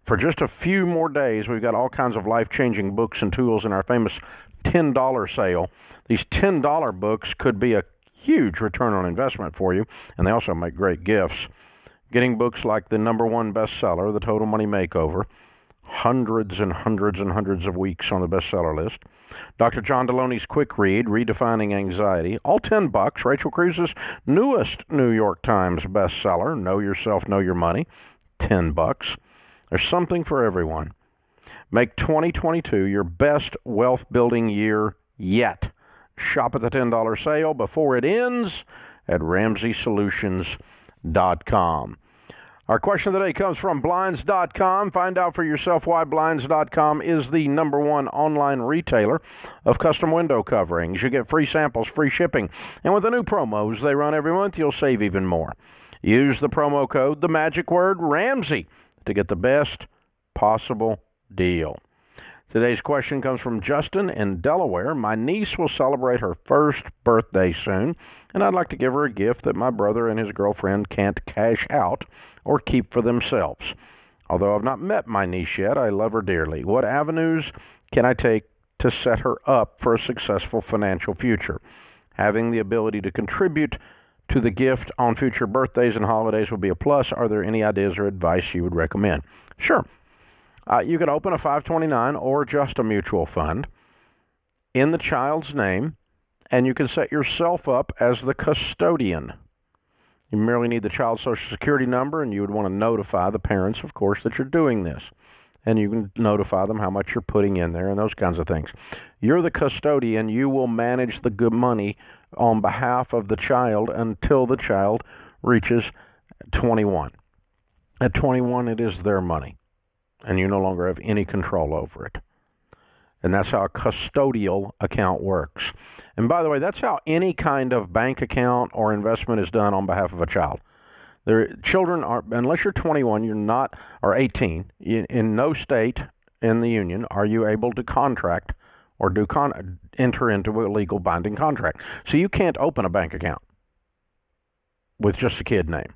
For just a few more days, we've got all kinds of life-changing books and tools in our famous $10 sale. These $10 books could be a huge return on investment for you, and they also make great gifts. Getting books like the #1 bestseller, The Total Money Makeover, hundreds and hundreds and hundreds of weeks on the bestseller list. Dr. John Deloney's quick read, Redefining Anxiety, all $10. Rachel Cruz's newest New York Times bestseller, Know Yourself, Know Your Money, $10. There's something for everyone. Make 2022 your best wealth-building year yet. Shop at the $10 sale before it ends at RamseySolutions.com. Our question of the day comes from Blinds.com. Find out for yourself why Blinds.com is the #1 online retailer of custom window coverings. You get free samples, free shipping, and with the new promos they run every month, you'll save even more. Use the promo code, the magic word, Ramsey, to get the best possible deal. Today's question comes from Justin in Delaware. My niece will celebrate her first birthday soon, and I'd like to give her a gift that my brother and his girlfriend can't cash out or keep for themselves. Although I've not met my niece yet, I love her dearly. What avenues can I take to set her up for a successful financial future? Having the ability to contribute to the gift on future birthdays and holidays would be a plus. Are there any ideas or advice you would recommend? Sure. You could open a 529 or just a mutual fund in the child's name, and you can set yourself up as the custodian. You merely need the child's social security number, and you would want to notify the parents, of course, that you're doing this. and you can notify them how much you're putting in there and those kinds of things. You're the custodian. You will manage the good money on behalf of the child until the child reaches 21. At 21, it is their money, and you no longer have any control over it. And that's how a custodial account works. And by the way, that's how any kind of bank account or investment is done on behalf of a child. Children are, unless you're 21, you're not, or 18, in no state in the union are you able to contract or enter into a legal binding contract. So you can't open a bank account with just a kid name.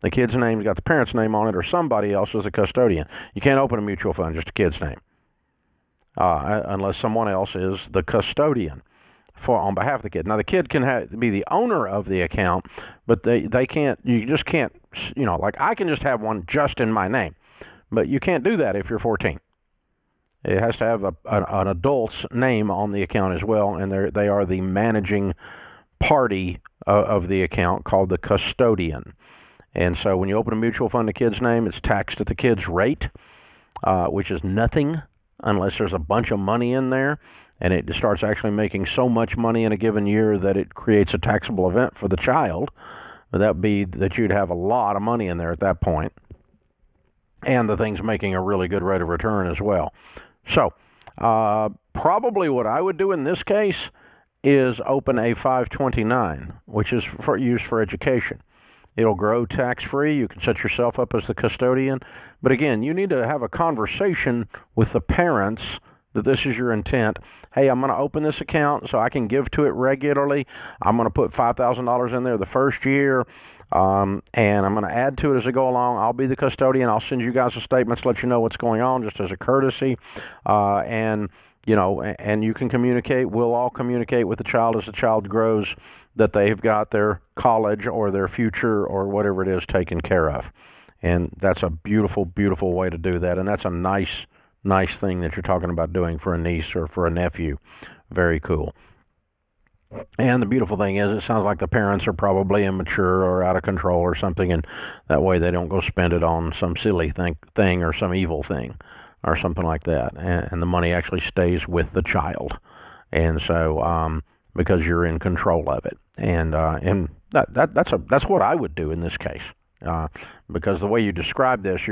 The kid's name's got the parent's name on it, or somebody else is a custodian. You can't open a mutual fund, just a kid's name, unless someone else is the custodian on behalf of the kid. Now, the kid can be the owner of the account, but they can't. You just can't. Like I can just have one just in my name, but you can't do that if you're 14. It has to have an adult's name on the account as well, and they are the managing party of the account, called the custodian. And so when you open a mutual fund in a kid's name, it's taxed at the kid's rate, which is nothing unless there's a bunch of money in there, and it starts actually making so much money in a given year that it creates a taxable event for the child. That would be that you'd have a lot of money in there at that point, and the thing's making a really good rate of return as well. So probably what I would do in this case is open a 529, which is used for education. It'll grow tax-free. You can set yourself up as the custodian. But again, you need to have a conversation with the parents that this is your intent. Hey, I'm going to open this account so I can give to it regularly. I'm going to put $5,000 in there the first year, and I'm going to add to it as I go along. I'll be the custodian. I'll send you guys the statements, let you know what's going on, just as a courtesy. And you can communicate. We'll all communicate with the child as the child grows, that they've got their college or their future or whatever it is taken care of. And that's a beautiful, beautiful way to do that. And that's a nice thing that you're talking about doing for a niece or for a nephew. Very cool. And the beautiful thing is, it sounds like the parents are probably immature or out of control or something, and that way they don't go spend it on some silly thing or some evil thing or something like that. And the money actually stays with the child. And so, because you're in control of it. And that's what I would do in this case. Because the way you describe this,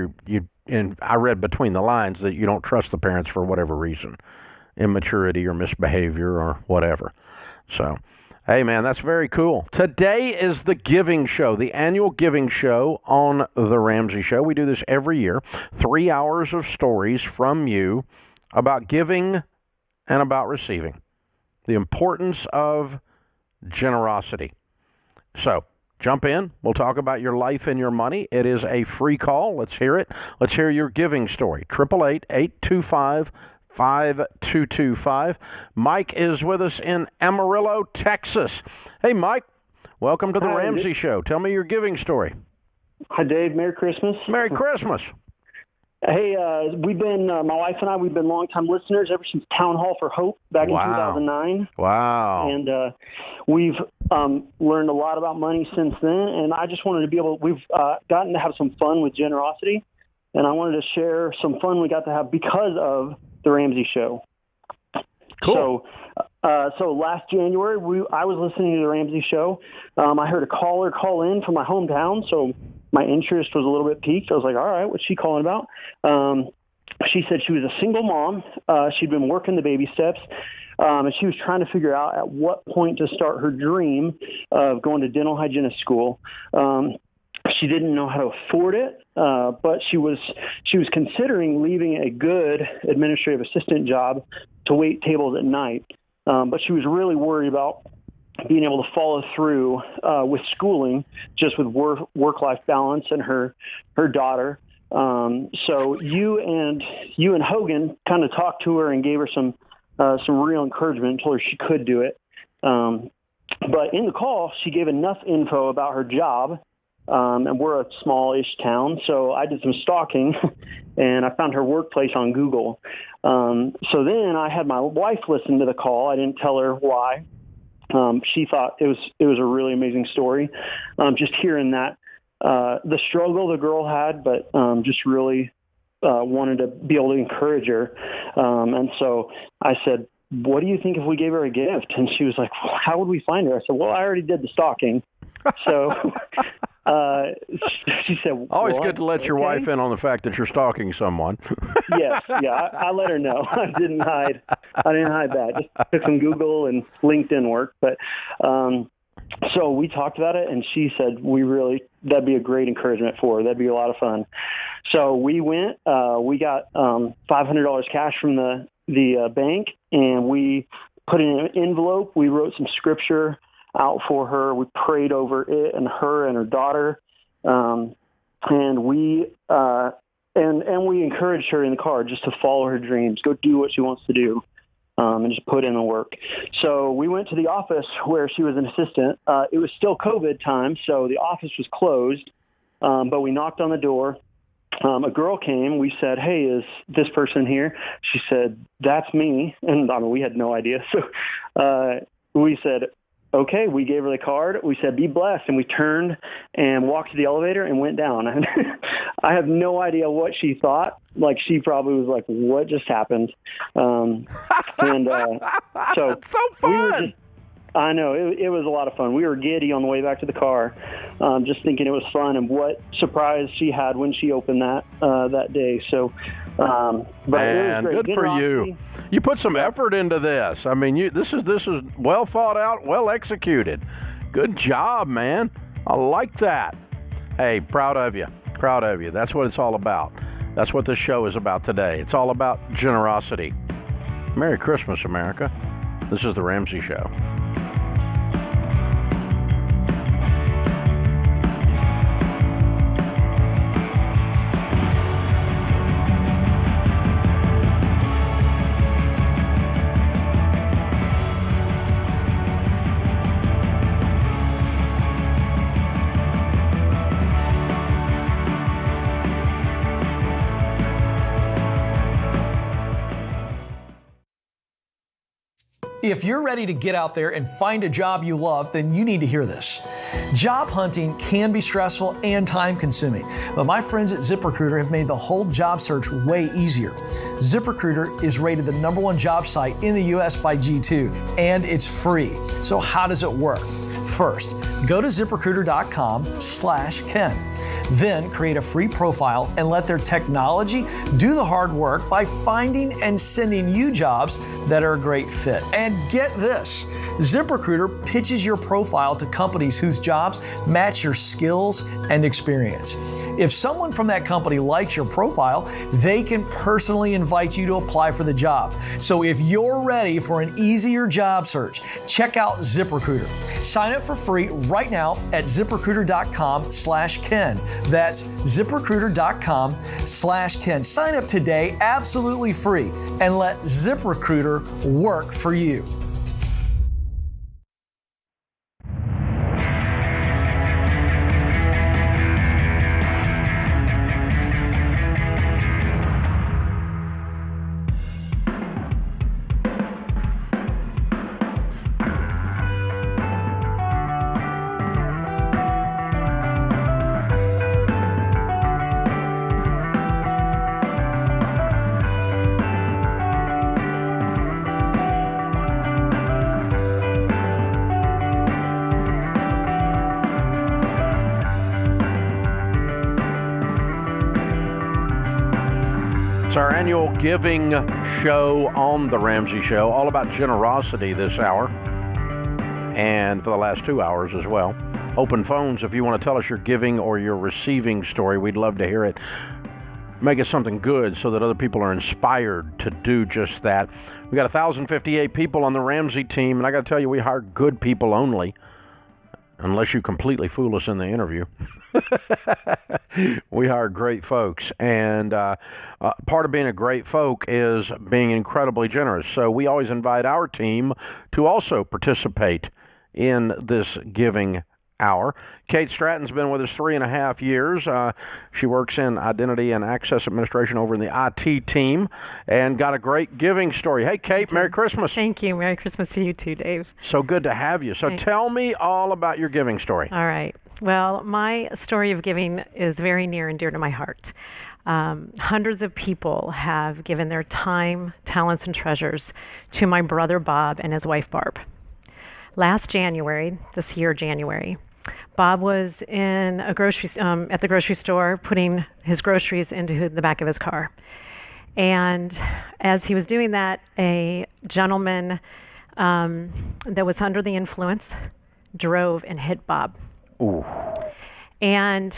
and I read between the lines that you don't trust the parents for whatever reason, immaturity or misbehavior or whatever. So, hey man, that's very cool. Today is the giving show, the annual giving show on the Ramsey Show. We do this every year. 3 hours of stories from you about giving and about receiving. The importance of generosity. So, jump in. We'll talk about your life and your money. It is a free call. Let's hear it. Let's hear your giving story. 888-825-5225. Mike is with us in Amarillo, Texas. Hey, Mike. Welcome to the Ramsey Show. Tell me your giving story. Hi, Dave. Merry Christmas. Merry Christmas. Hey, we've been, my wife and I, we've been longtime listeners ever since Town Hall for Hope back in 2009. Wow. And we've learned a lot about money since then. And I just wanted to we've gotten to have some fun with generosity. And I wanted to share some fun we got to have because of the Ramsey Show. Cool. So last January, I was listening to the Ramsey Show. I heard a caller call in from my hometown, so my interest was a little bit piqued. I was like, all right, what's she calling about? She said she was a single mom. She'd been working the baby steps, and she was trying to figure out at what point to start her dream of going to dental hygienist school. She didn't know how to afford it, but she was considering leaving a good administrative assistant job to wait tables at night. But she was really worried about being able to follow through with schooling, just with work-life balance and her daughter. So you and Hogan kind of talked to her and gave her some real encouragement and told her she could do it. But in the call, she gave enough info about her job. And we're a small-ish town, so I did some stalking, and I found her workplace on Google. So then I had my wife listen to the call. I didn't tell her why. She thought it was a really amazing story. Just hearing that the struggle the girl had, but just really wanted to be able to encourage her. And so I said, what do you think if we gave her a gift? And she was like, well, how would we find her? I said, well, I already did the stalking. So she said, always well, good to let your wife in on the fact that you're stalking someone. Yes, yeah, I let her know. I didn't hide that. Just took some Google and LinkedIn work. But so we talked about it, and she said, that'd be a great encouragement for her. That'd be a lot of fun. So we went, we got $500 cash from the bank, and we put it in an envelope. We wrote some scripture out for her. We prayed over it and her and her daughter. And we encouraged her in the car just to follow her dreams, go do what she wants to do, and just put in the work. So we went to the office where she was an assistant. It was still COVID time, so the office was closed, but we knocked on the door. A girl came. We said, hey, is this person here? She said, that's me. And we had no idea. So we said, okay, we gave her the card. We said, be blessed. And we turned and walked to the elevator and went down. And I have no idea what she thought. Like, she probably was like, what just happened? So it's so fun. I know. It was a lot of fun. We were giddy on the way back to the car, just thinking it was fun and what surprise she had when she opened that day. So, man, good for you. You put some effort into this. I mean, this is well thought out, well executed. Good job, man. I like that. Hey, proud of you. Proud of you. That's what it's all about. That's what this show is about today. It's all about generosity. Merry Christmas, America. This is The Ramsey Show. If you're ready to get out there and find a job you love, then you need to hear this. Job hunting can be stressful and time-consuming, but my friends at ZipRecruiter have made the whole job search way easier. ZipRecruiter is rated the #1 job site in the U.S. by G2, and it's free. So how does it work? First, go to ZipRecruiter.com/Ken. Then create a free profile and let their technology do the hard work by finding and sending you jobs that are a great fit. And get this, ZipRecruiter pitches your profile to companies whose jobs match your skills and experience. If someone from that company likes your profile, they can personally invite you to apply for the job. So if you're ready for an easier job search, check out ZipRecruiter. Sign up for free right now at ZipRecruiter.com/Ken. That's ZipRecruiter.com/Ken. Sign up today, absolutely free, and let ZipRecruiter work for you. Our annual giving show on The Ramsey Show, all about generosity this hour and for the last 2 hours as well. Open phones if you want to tell us your giving or your receiving story. We'd love to hear it. Make it something good so that other people are inspired to do just that. We got 1,058 people on the Ramsey team, and I got to tell you, we hire good people only. Unless you completely fool us in the interview. We hire great folks. And part of being a great folk is being incredibly generous. So we always invite our team to also participate in this giving hour. Kate Stratton's been with us 3.5 years. She works in identity and access administration over in the IT team and got a great giving story. Hey, Kate, Merry Christmas. Thank you. Merry Christmas to you too, Dave. So good to have you. So tell me all about your giving story. All right. Well, my story of giving is very near and dear to my heart. Hundreds of people have given their time, talents, and treasures to my brother Bob and his wife Barb. Last January, this year January, Bob was in a at the grocery store putting his groceries into the back of his car. And as he was doing that, a gentleman that was under the influence drove and hit Bob. Ooh. And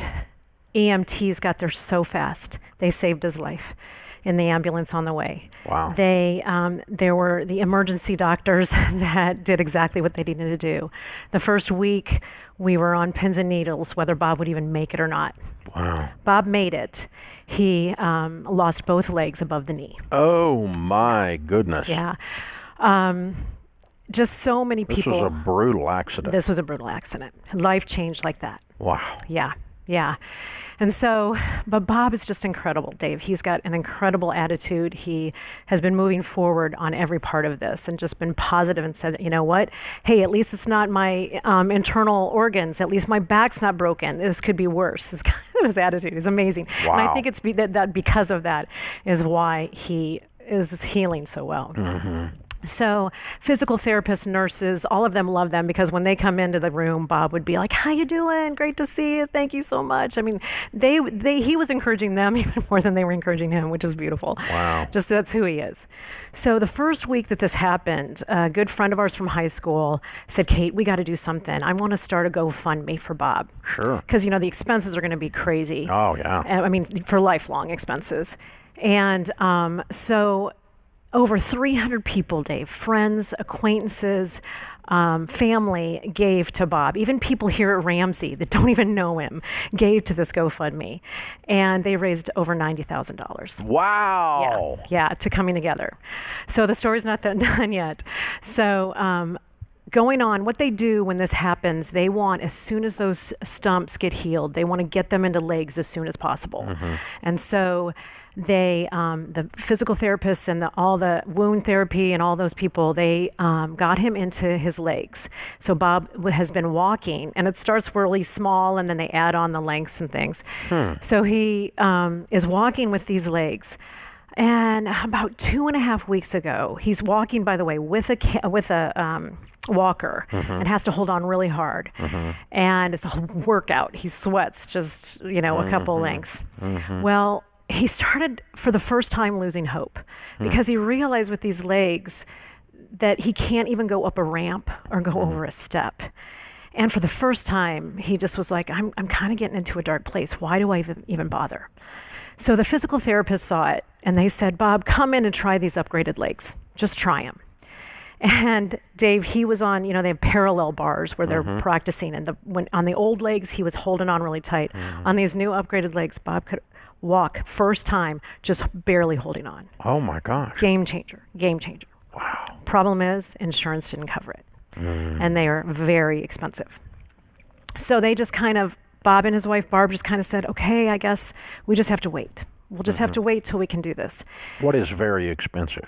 EMTs got there so fast. They saved his life in the ambulance on the way. Wow. There were the emergency doctors that did exactly what they needed to do. The first week, we were on pins and needles whether Bob would even make it or not. Wow. Bob made it. He lost both legs above the knee. Oh, my goodness. Yeah. Just so many people. This was a brutal accident. This was a brutal accident. Life changed like that. Wow. Yeah. Yeah. And so, but Bob is just incredible, Dave. He's got an incredible attitude. He has been moving forward on every part of this and just been positive and said, you know what? Hey, at least it's not my internal organs. At least my back's not broken. This could be worse. His attitude is amazing. Wow. And I think it's that because of that is why he is healing so well. Mm-hmm. So physical therapists, nurses, all of them love them because when they come into the room, Bob would be like, how you doing? Great to see you. Thank you so much. I mean, he was encouraging them even more than they were encouraging him, which is beautiful. Wow. Just that's who he is. So the first week that this happened, a good friend of ours from high school said, Kate, we got to do something. I want to start a GoFundMe for Bob. Sure. Because, the expenses are going to be crazy. Oh, yeah. I mean, for lifelong expenses. And so over 300 people, Dave, friends, acquaintances, family gave to Bob. Even people here at Ramsey that don't even know him gave to this GoFundMe. And they raised over $90,000. Wow. Yeah, to coming together. So the story's not done yet. So going on, what they do when this happens, they want, as soon as those stumps get healed, they want to get them into legs as soon as possible. Mm-hmm. And so they, the physical therapists and all the wound therapy and all those people, they got him into his legs. So Bob has been walking, and it starts really small, and then they add on the lengths and things. So he is walking with these legs. And about 2.5 weeks ago, he's walking, by the way, with a walker and has to hold on really hard. And it's a workout. He sweats just, a couple lengths. Well, he started for the first time losing hope because he realized with these legs that he can't even go up a ramp or go over a step. And for the first time, he just was like, I'm kind of getting into a dark place. Why do I even bother? So the physical therapist saw it and they said, Bob, come in and try these upgraded legs. Just try them. And Dave, he was on, they have parallel bars where they're practicing. And on the old legs, he was holding on really tight. On these new upgraded legs, Bob could walk first time, just barely holding on. Oh my gosh. Game changer. Wow. Problem is, insurance didn't cover it. And they are very expensive. So they just Bob and his wife, Barb, just kind of said, okay, I guess we just have to wait. We'll just have to wait till we can do this. What is very expensive?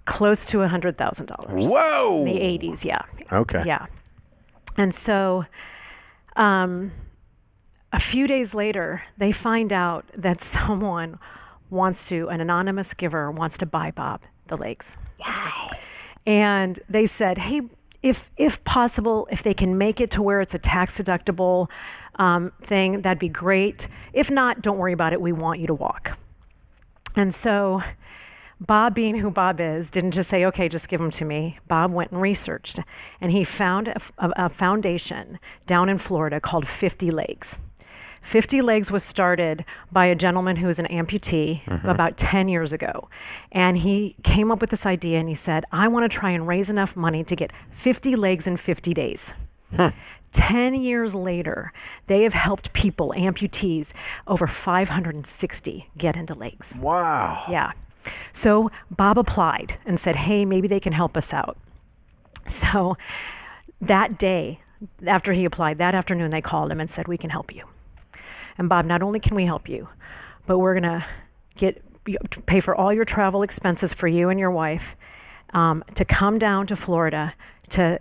Close to $100,000. Whoa! In the 80s, yeah. Okay. Yeah. And so a few days later, they find out that someone an anonymous giver wants to buy Bob the legs. Wow. And they said, hey, if possible, if they can make it to where it's a tax deductible thing, that'd be great. If not, don't worry about it. We want you to walk. And so Bob, being who Bob is, didn't just say, okay, just give them to me. Bob went and researched, and he found a foundation down in Florida called 50 Legs. 50 Legs was started by a gentleman who was an amputee about 10 years ago. And he came up with this idea and he said, I want to try and raise enough money to get 50 legs in 50 days. 10 years later, they have helped people, amputees, over 560 get into legs. Wow. Yeah. So Bob applied and said, hey, maybe they can help us out. So that day, after he applied, that afternoon, they called him and said, we can help you. And Bob, not only can we help you, but we're going to pay for all your travel expenses for you and your wife to come down to Florida, to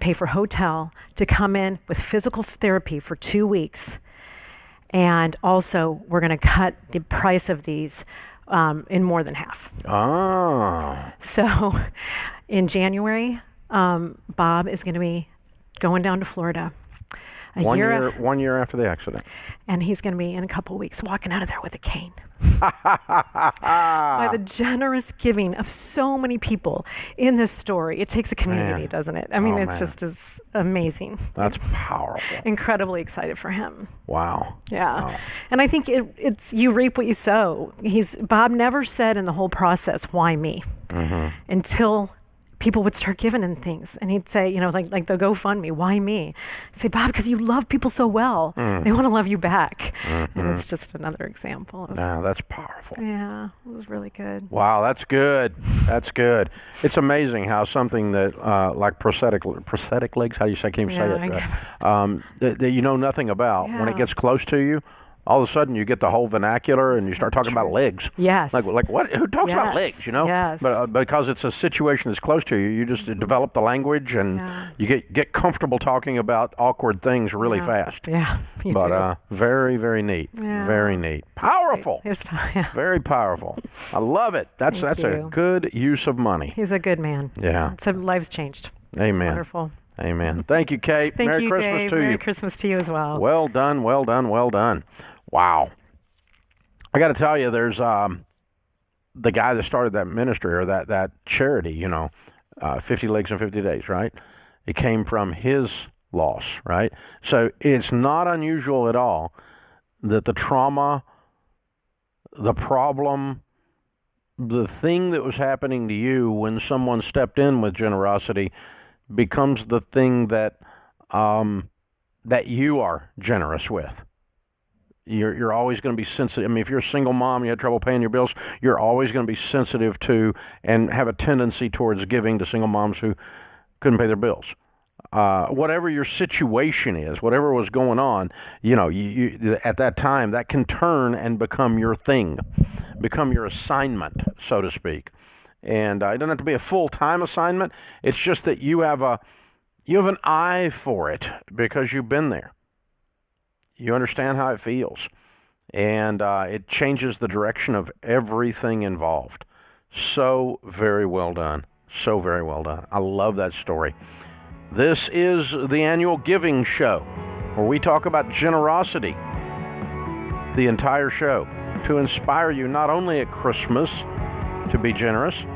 pay for hotel, to come in with physical therapy for 2 weeks. And also, we're going to cut the price of these in more than half. Oh. So in January, Bob is going to be going down to Florida. 1 year after the accident. And he's going to be in a couple of weeks walking out of there with a cane. By the generous giving of so many people in this story. It takes a community, doesn't it? I mean, it's just as amazing. That's powerful. Incredibly excited for him. Wow. Yeah. Wow. And I think it's you reap what you sow. Bob never said in the whole process, why me? Mm-hmm. Until people would start giving him things. And he'd say, like the GoFundMe, why me? I'd say, Bob, because you love people so well. They want to love you back. Mm-hmm. And it's just another example. That's powerful. Yeah, it was really good. Wow, that's good. That's good. It's amazing how something that, like prosthetic legs, how do you say, can you say it? That you know nothing about, when it gets close to you, all of a sudden you get the whole vernacular and you start talking about legs. Yes. Like what? Who talks about legs, Yes. But because it's a situation that's close to you, you just develop the language and you get comfortable talking about awkward things really fast. Yeah, But very, very neat. Yeah. Very neat. Powerful. Very powerful. I love it. That's a good use of money. He's a good man. Yeah. So life's changed. Amen. Wonderful. Amen. Thank you, Kate. Thank Merry you, Christmas Dave. to Merry you. Christmas to you as well. Well done, well done, well done. Wow. I got to tell you, there's the guy that started that ministry or that charity, 50 Legs in 50 Days, right? It came from his loss, right? So it's not unusual at all that the trauma, the problem, the thing that was happening to you when someone stepped in with generosity becomes the thing that that you are generous with. You're always going to be sensitive. I mean, if you're a single mom, you had trouble paying your bills, you're always going to be sensitive to and have a tendency towards giving to single moms who couldn't pay their bills. Whatever your situation is, whatever was going on, you at that time, that can turn and become your thing, become your assignment, so to speak. And it doesn't have to be a full-time assignment. It's just that you have an eye for it because you've been there. You understand how it feels. And it changes the direction of everything involved. So very well done. So very well done. I love that story. This is the annual giving show where we talk about generosity the entire show to inspire you not only at Christmas to be generous,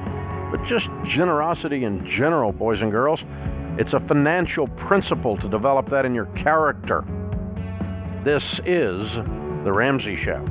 but just generosity in general, boys and girls. It's a financial principle to develop that in your character. This is The Ramsey Show.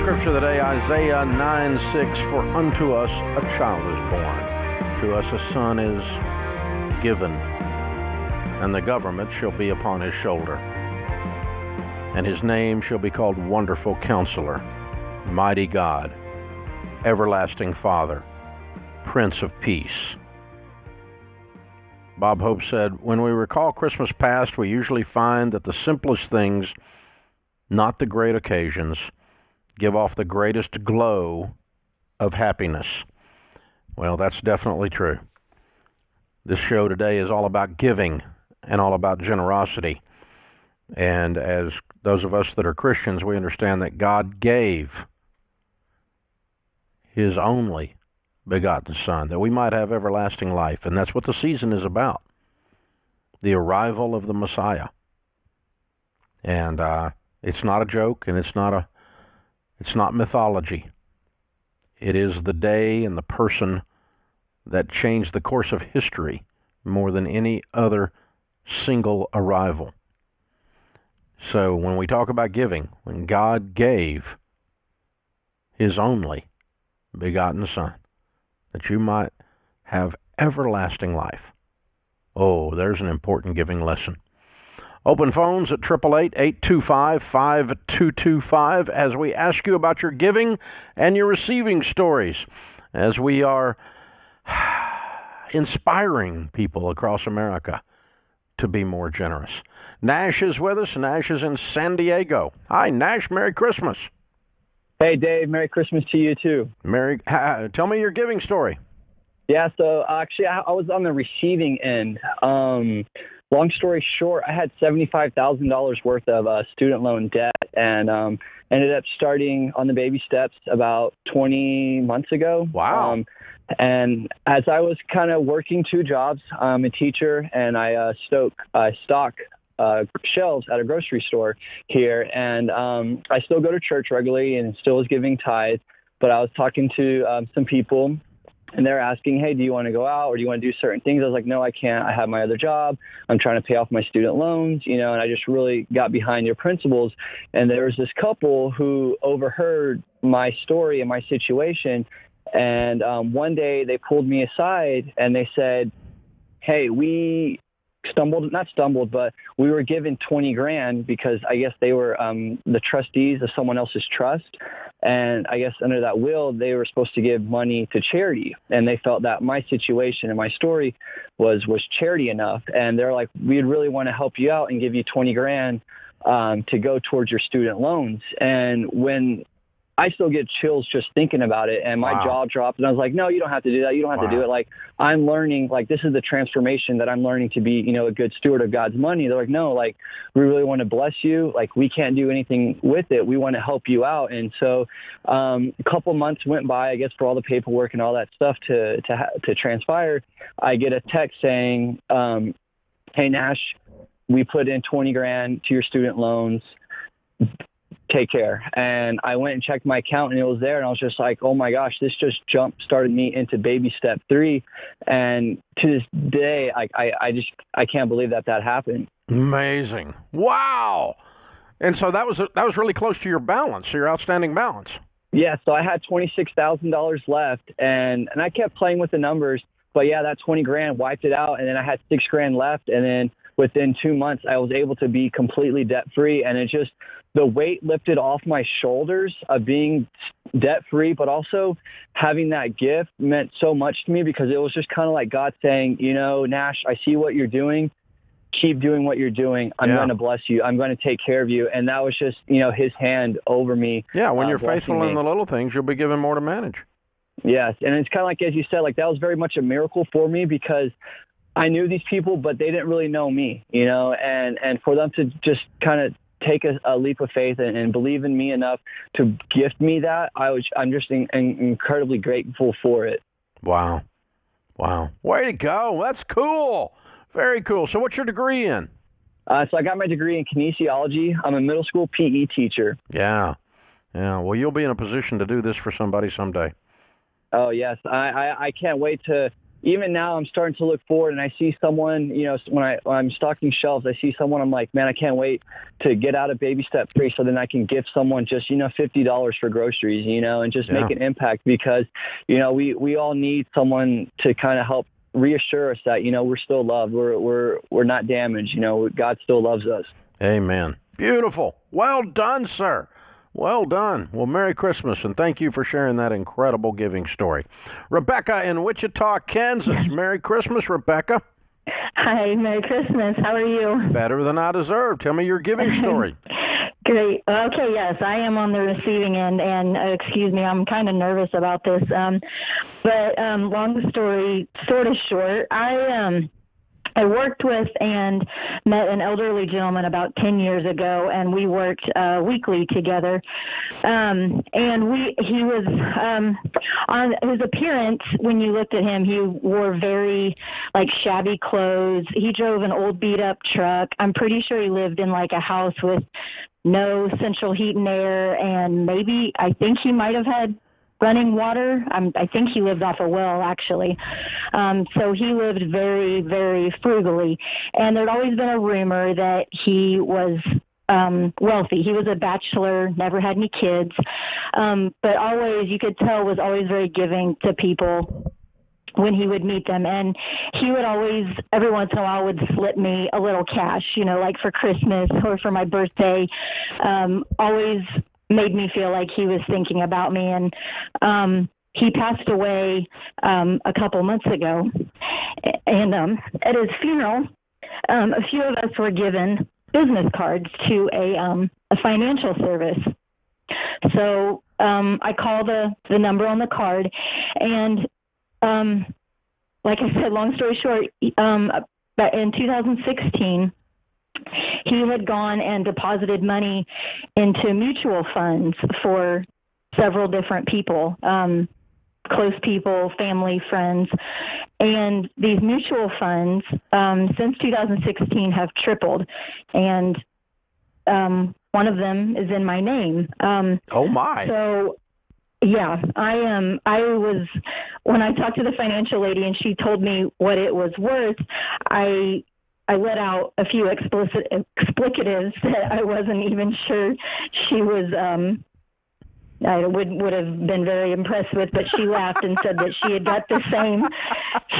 Scripture today, Isaiah 9:6, for unto us a child is born, to us a son is given, and the government shall be upon his shoulder. And his name shall be called Wonderful Counselor, Mighty God, Everlasting Father, Prince of Peace. Bob Hope said, when we recall Christmas past, we usually find that the simplest things, not the great occasions, give off the greatest glow of happiness. Well, that's definitely true. This show today is all about giving and all about generosity. And as those of us that are Christians, we understand that God gave his only begotten Son, that we might have everlasting life. And that's what the season is about, the arrival of the Messiah. And It's not a joke, and it's not mythology. It is the day and the person that changed the course of history more than any other single arrival. So when we talk about giving, when God gave his only begotten Son, that you might have everlasting life. Oh, there's an important giving lesson. Open phones at 888-825-5225 as we ask you about your giving and your receiving stories, as we are inspiring people across America to be more generous. Nash is with us. Nash is in San Diego. Hi, Nash. Merry Christmas. Hey, Dave. Merry Christmas to you, too. Tell me your giving story. Yeah, so actually, I was on the receiving end. Long story short, I had $75,000 worth of student loan debt, and ended up starting on the baby steps about 20 months ago. Wow. And as I was kind of working two jobs, I'm a teacher, and I stock shelves at a grocery store here. And I still go to church regularly and still was giving tithe. But I was talking to some people, and they're asking, hey, do you want to go out or do you want to do certain things? I was like, no, I can't. I have my other job. I'm trying to pay off my student loans, and I just really got behind your principles. And there was this couple who overheard my story and my situation. And one day they pulled me aside and they said, hey, we but we were given $20,000 because I guess they were the trustees of someone else's trust. And I guess under that will, they were supposed to give money to charity. And they felt that my situation and my story was charity enough. And they're like, we'd really want to help you out and give you $20,000 to go towards your student loans. And when I still get chills just thinking about it, and my jaw dropped, and I was like, no, you don't have to do that. You don't have to do it. Like, I'm learning, like, this is the transformation that I'm learning to be, a good steward of God's money. They're like, no, like, we really want to bless you. Like, we can't do anything with it. We want to help you out. And so a couple months went by, I guess, for all the paperwork and all that stuff to transpire. I get a text saying, hey, Nash, we put in $20,000 to your student loans. Take care. And I went and checked my account, and it was there, and I was just like, oh my gosh, this just started me into baby step 3. And to this day, I can't believe that happened. Amazing. Wow. And so that was really close to your balance, your outstanding balance. Yeah, so I had $26,000 left, and I kept playing with the numbers, but yeah, that $20,000 wiped it out, and then I had $6,000 left, and then within 2 months, I was able to be completely debt-free, and it just, the weight lifted off my shoulders of being debt-free, but also having that gift meant so much to me, because it was just kind of like God saying, Nash, I see what you're doing. Keep doing what you're doing. I'm going to bless you. I'm going to take care of you. And that was just, his hand over me. Yeah, when you're faithful in the little things, you'll be given more to manage. Yes, and it's kind of like, as you said, like, that was very much a miracle for me, because I knew these people, but they didn't really know me, and for them to just kind of take a leap of faith and believe in me enough to gift me that, I'm just incredibly grateful for it. Wow. Way to go. That's cool. Very cool. So what's your degree in? So I got my degree in kinesiology. I'm a middle school PE teacher. Yeah. Well, you'll be in a position to do this for somebody someday. Oh, yes. I can't wait to. Even now, I'm starting to look forward, and I see someone, when I'm stocking shelves, I see someone, I'm like, man, I can't wait to get out of baby step 3 so then I can give someone just, $50 for groceries, and just make an impact, because, we all need someone to kind of help reassure us that, we're still loved. We're not damaged. God still loves us. Amen. Beautiful. Well done, sir. Well done. Well, Merry Christmas, and thank you for sharing that incredible giving story. Rebecca in Wichita, Kansas. Merry Christmas, Rebecca. Hi, Merry Christmas. How are you? Better than I deserve. Tell me your giving story. Great. Okay, yes, I am on the receiving end, and excuse me, I'm kind of nervous about this. But long story sort of short, I worked with and met an elderly gentleman about 10 years ago, and we worked weekly together. And he was, on his appearance, when you looked at him, he wore very, shabby clothes. He drove an old beat-up truck. I'm pretty sure he lived in, a house with no central heat and air, and maybe I think he might have had running water. I think he lived off a well, actually. So he lived very, very frugally. And there'd always been a rumor that he was wealthy. He was a bachelor, never had any kids, but always, you could tell, was always very giving to people when he would meet them. And he would always, every once in a while, would slip me a little cash, like for Christmas or for my birthday. Always made me feel like he was thinking about me. And he passed away a couple months ago. And at his funeral, a few of us were given business cards to a financial service. So I call the number on the card, and like I said, long story short, but in 2016, he had gone and deposited money into mutual funds for several different people, close people, family, friends. And these mutual funds, since 2016, have tripled. And one of them is in my name. Oh, my. So, yeah, I was, when I talked to the financial lady and she told me what it was worth, I let out a few explicatives that I wasn't even sure she was, I would have been very impressed with, but she laughed and said that she had got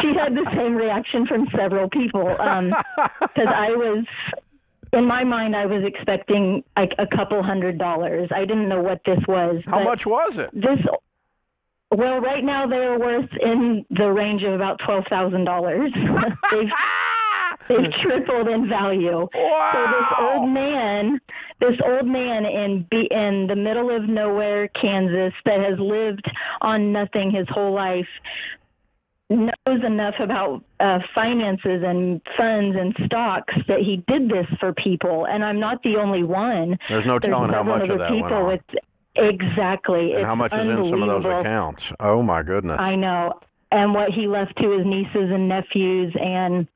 she had the same reaction from several people. Because I was, in my mind, I was expecting like a couple $100. I didn't know what this was. How much was it? Well, right now they're worth in the range of about $12,000. They've tripled in value. Wow. So this old man in the middle of nowhere, Kansas, that has lived on nothing his whole life, knows enough about finances and funds and stocks that he did this for people. And I'm not the only one. There's no telling how much of that went on. Exactly. And how much is in some of those accounts. Oh, my goodness. I know. And what he left to his nieces and nephews, and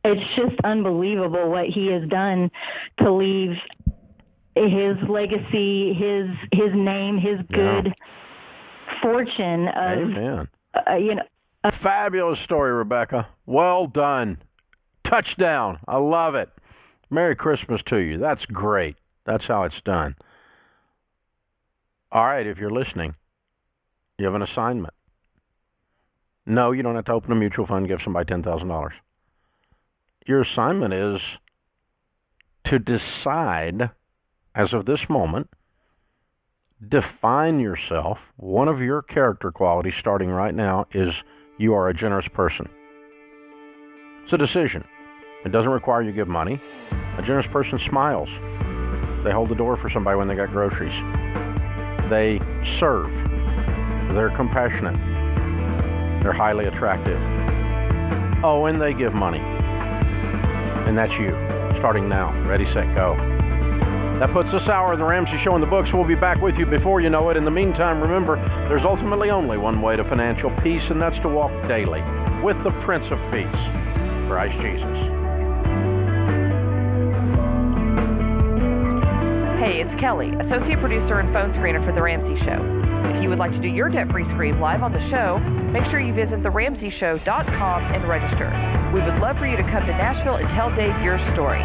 it's just unbelievable what he has done to leave his legacy, his name, his good fortune. Amen. Fabulous story, Rebecca. Well done. Touchdown. I love it. Merry Christmas to you. That's great. That's how it's done. All right, if you're listening, you have an assignment. No, you don't have to open a mutual fund and give somebody $10,000. Your assignment is to decide, as of this moment, define yourself. One of your character qualities starting right now is you are a generous person. It's a decision. It doesn't require you give money. A generous person smiles. They hold the door for somebody when they got groceries. They serve. They're compassionate. They're highly attractive. Oh, and they give money. And that's you, starting now. Ready, set, go. That puts this hour of the Ramsey Show in the books. We'll be back with you before you know it. In the meantime, remember, there's ultimately only one way to financial peace, and that's to walk daily with the Prince of Peace, Christ Jesus. Hey, it's Kelly, associate producer and phone screener for The Ramsey Show. If you would like to do your debt-free scream live on the show, make sure you visit theramseyshow.com and register. We would love for you to come to Nashville and tell Dave your story.